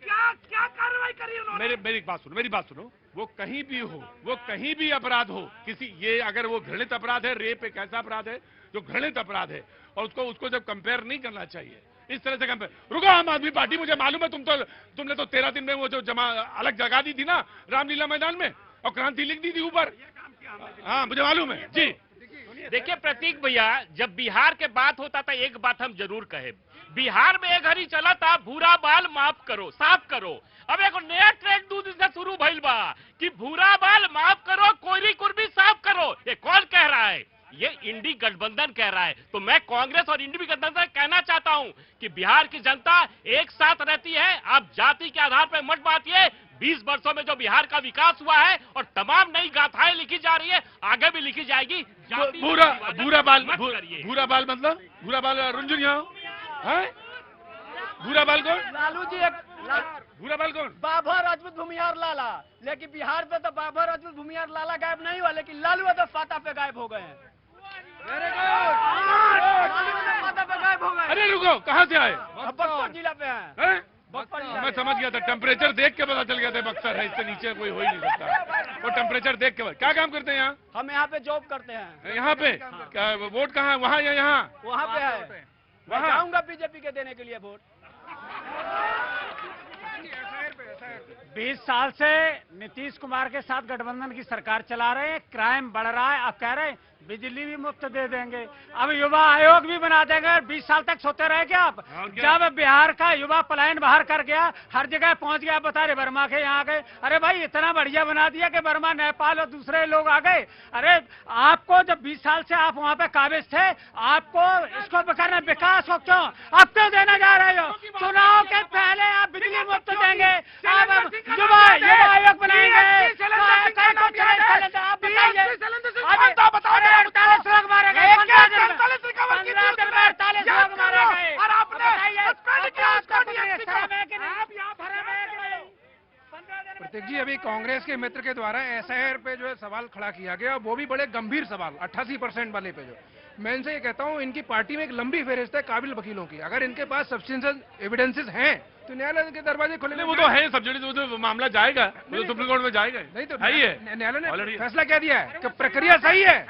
क्या कार्रवाई करी उन्होंने? मेरी बात सुनो। वो कहीं भी अपराध हो, किसी, ये अगर वो घृणित अपराध है, रेप एक ऐसा अपराध है जो घृणित अपराध है, और उसको जब कंपेयर नहीं करना चाहिए इस तरह से कंपेयर। रुको, आम आदमी पार्टी, मुझे मालूम है तुमने तो 13 दिन में वो जो अलग जगा दी थी ना रामलीला मैदान में, और क्रांति लिख दी थी ऊपर। हाँ, मुझे मालूम है जी। देखिए प्रतीक भैया, जब बिहार के बात होता था एक बात हम जरूर कहे, बिहार में एक घड़ी चला था भूरा बाल माफ करो, साफ करो। अब एक नया ट्रेंड 2 दिन से शुरू भइल बा कि भूरा बाल माफ करो, कोयरी कुर्बी साफ करो। ये कौन कह रहा है? ये इंडी गठबंधन कह रहा है। तो मैं कांग्रेस और इंडी गठबंधन कहना चाहता हूं कि बिहार की जनता एक साथ रहती है। आप जाति के आधार पर मत बांटिए। 20 वर्षों में जो बिहार का विकास हुआ है और तमाम नई गाथाएं लिखी जा रही है, आगे भी लिखी जाएगी। भूरा बाल रुंझुन है। भूरा बाल कौन? लालू जी। भूरा बाल कौन? बाबा राजपूत भूमिहार लाला। लेकिन बिहार पे तो बाबा राजपूत भूमिहार लाला गायब नहीं हुआ, लेकिन लालू तो फाता पे गायब हो गए हैं। फाता पे गायब हो गए। अरे रुको, कहाँ से आए? बक्सर जिला पे है। मैं समझ गया था, टेम्परेचर देख के पता चल गया था बक्सर है, इससे नीचे कोई हो ही नहीं सकता। वो टेम्परेचर देख के। क्या काम करते हैं यहाँ? हम यहाँ पे जॉब करते हैं। यहाँ पे वोट कहाँ है? वहाँ या यहाँ? वहाँ पे है। वहाँ जाऊंगा बीजेपी के देने के लिए वोट। 20 साल से नीतीश कुमार के साथ गठबंधन की सरकार चला रहे हैं। क्राइम बढ़ रहा है। अब कह रहे हैं बिजली भी मुफ्त दे देंगे, अब युवा आयोग भी बना देंगे। 20 साल तक सोते रहे क्या आप? जब बिहार का युवा पलायन बाहर कर गया, हर जगह पहुंच गया, बता रहे वर्मा के यहाँ गए। अरे भाई, इतना बढ़िया बना दिया कि वर्मा, नेपाल और दूसरे लोग आ गए। अरे आपको जब 20 साल से आप वहाँ पे काबिज थे, आपको इसको करना, विकास को क्यों अब क्यों देना जा रहे हो? चुनाव के पहले आप बिजली मुफ्त देंगे, आप युवा आयोग बनाएंगे। आप बताइए, 48 लोग मारे गए, 15 दिन में 48 लोग मारे गए। और आपने प्रतीक जी, अभी कांग्रेस के मित्र के द्वारा एसआईआर पे जो है सवाल खड़ा किया गया, वो भी बड़े गंभीर सवाल, 88% वाले पे। जो मैं इनसे ये कहता हूँ, इनकी पार्टी में एक लंबी फेहरिस्त है काबिल वकीलों की। अगर इनके पास सब्सटेंशियल एविडेंसेस हैं तो न्यायालय के दरवाजे खुले। वो तो है सब्सिडी, तो मामला जाएगा, वो तो सुप्रीम कोर्ट में जाएगा। नहीं तो न्यायालय ने फैसला क्या दिया है कि प्रक्रिया सही है,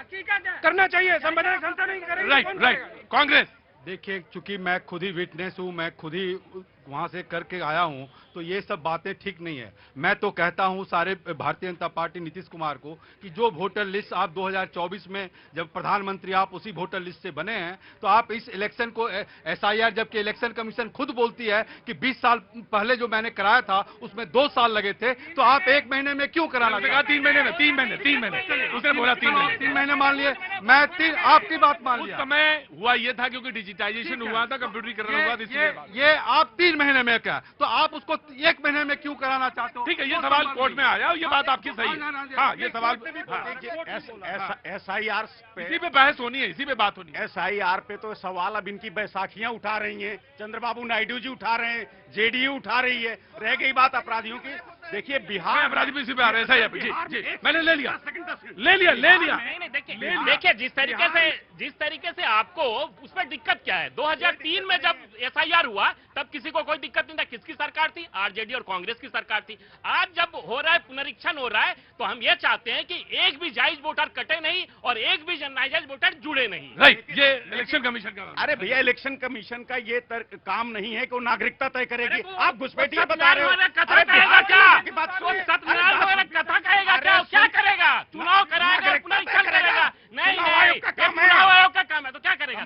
करना चाहिए, संवैधानिक संस्था नहीं करेगी। राइट। कांग्रेस, देखिए, चूंकि मैं खुद ही विटनेस हूं, मैं खुद ही वहां से करके आया हूं, तो ये सब बातें ठीक नहीं है। मैं तो कहता हूं सारे भारतीय जनता पार्टी नीतीश कुमार को कि जो वोटर लिस्ट आप 2024 में जब प्रधानमंत्री आप उसी वोटर लिस्ट से बने हैं, तो आप इस इलेक्शन को एसआईआर, जबकि इलेक्शन कमीशन खुद बोलती है कि 20 साल पहले जो मैंने कराया था उसमें 2 साल लगे थे, तो आप 1 महीने में क्यों कराना? 3 महीने में, 3 महीने उसने बोला 3 महीने मान लिए, मैं आपकी बात मान लिया। उस समय हुआ ये था क्योंकि डिजिटाइजेशन हुआ था, कंप्यूटरीकरण हुआ था, ये आप 3 महीने में क्या, तो आप उसको 1 महीने में क्यों कराना चाहते हो? ठीक है, ये सवाल कोर्ट में आया और ये बात आपकी सही है। हाँ, ये सवाल एसआईआर पे, इसी पे बहस होनी है, इसी पे बात होनी है। एसआईआर पे तो सवाल अब इनकी बैसाखियां उठा रही हैं, चंद्रबाबू नायडू जी उठा रहे हैं, जेडीयू उठा रही है। रह गई बात अपराधियों की, देखिए बिहार राजनीति से आ रहे हैं, सही है जी जी, मैंने ले लिया नहीं देखिए जिस तरीके से आपको उसमें दिक्कत क्या है। 2003 में जब एसआईआर हुआ तब किसी को कोई दिक्कत नहीं था। किसकी सरकार थी? आरजेडी और कांग्रेस की सरकार थी। आज जब हो रहा है, पुनरीक्षण हो रहा है, तो हम ये चाहते हैं कि एक भी जायज वोटर कटे नहीं और एक भी नाजायज वोटर जुड़े नहीं। राइट, ये इलेक्शन कमीशन का। अरे भैया, इलेक्शन कमीशन का ये काम नहीं है कि वो नागरिकता तय करेगी। आप घुसपैठिया बता रहे हो। कथा कहेगा क्या? सत्यनारायण वाला कथा कहेगा क्या? क्या करेगा? चुनाव कराएगा, पुनरीक्षण करेगा? नहीं, चुनाव आयोग का काम है तो क्या करेगा?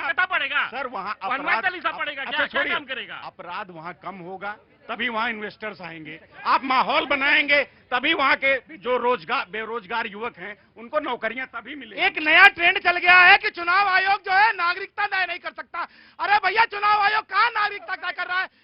कथा पड़ेगा सर, वहाँ हनुमान चालीसा पड़ेगा क्या? क्या काम करेगा? अपराध वहाँ कम होगा, तभी वहाँ इन्वेस्टर्स आएंगे। आप माहौल बनाएंगे तभी वहाँ के जो बेरोजगार युवक हैं उनको नौकरियां तभी मिलेंगी। एक नया ट्रेंड चल गया है कि चुनाव आयोग जो है नागरिक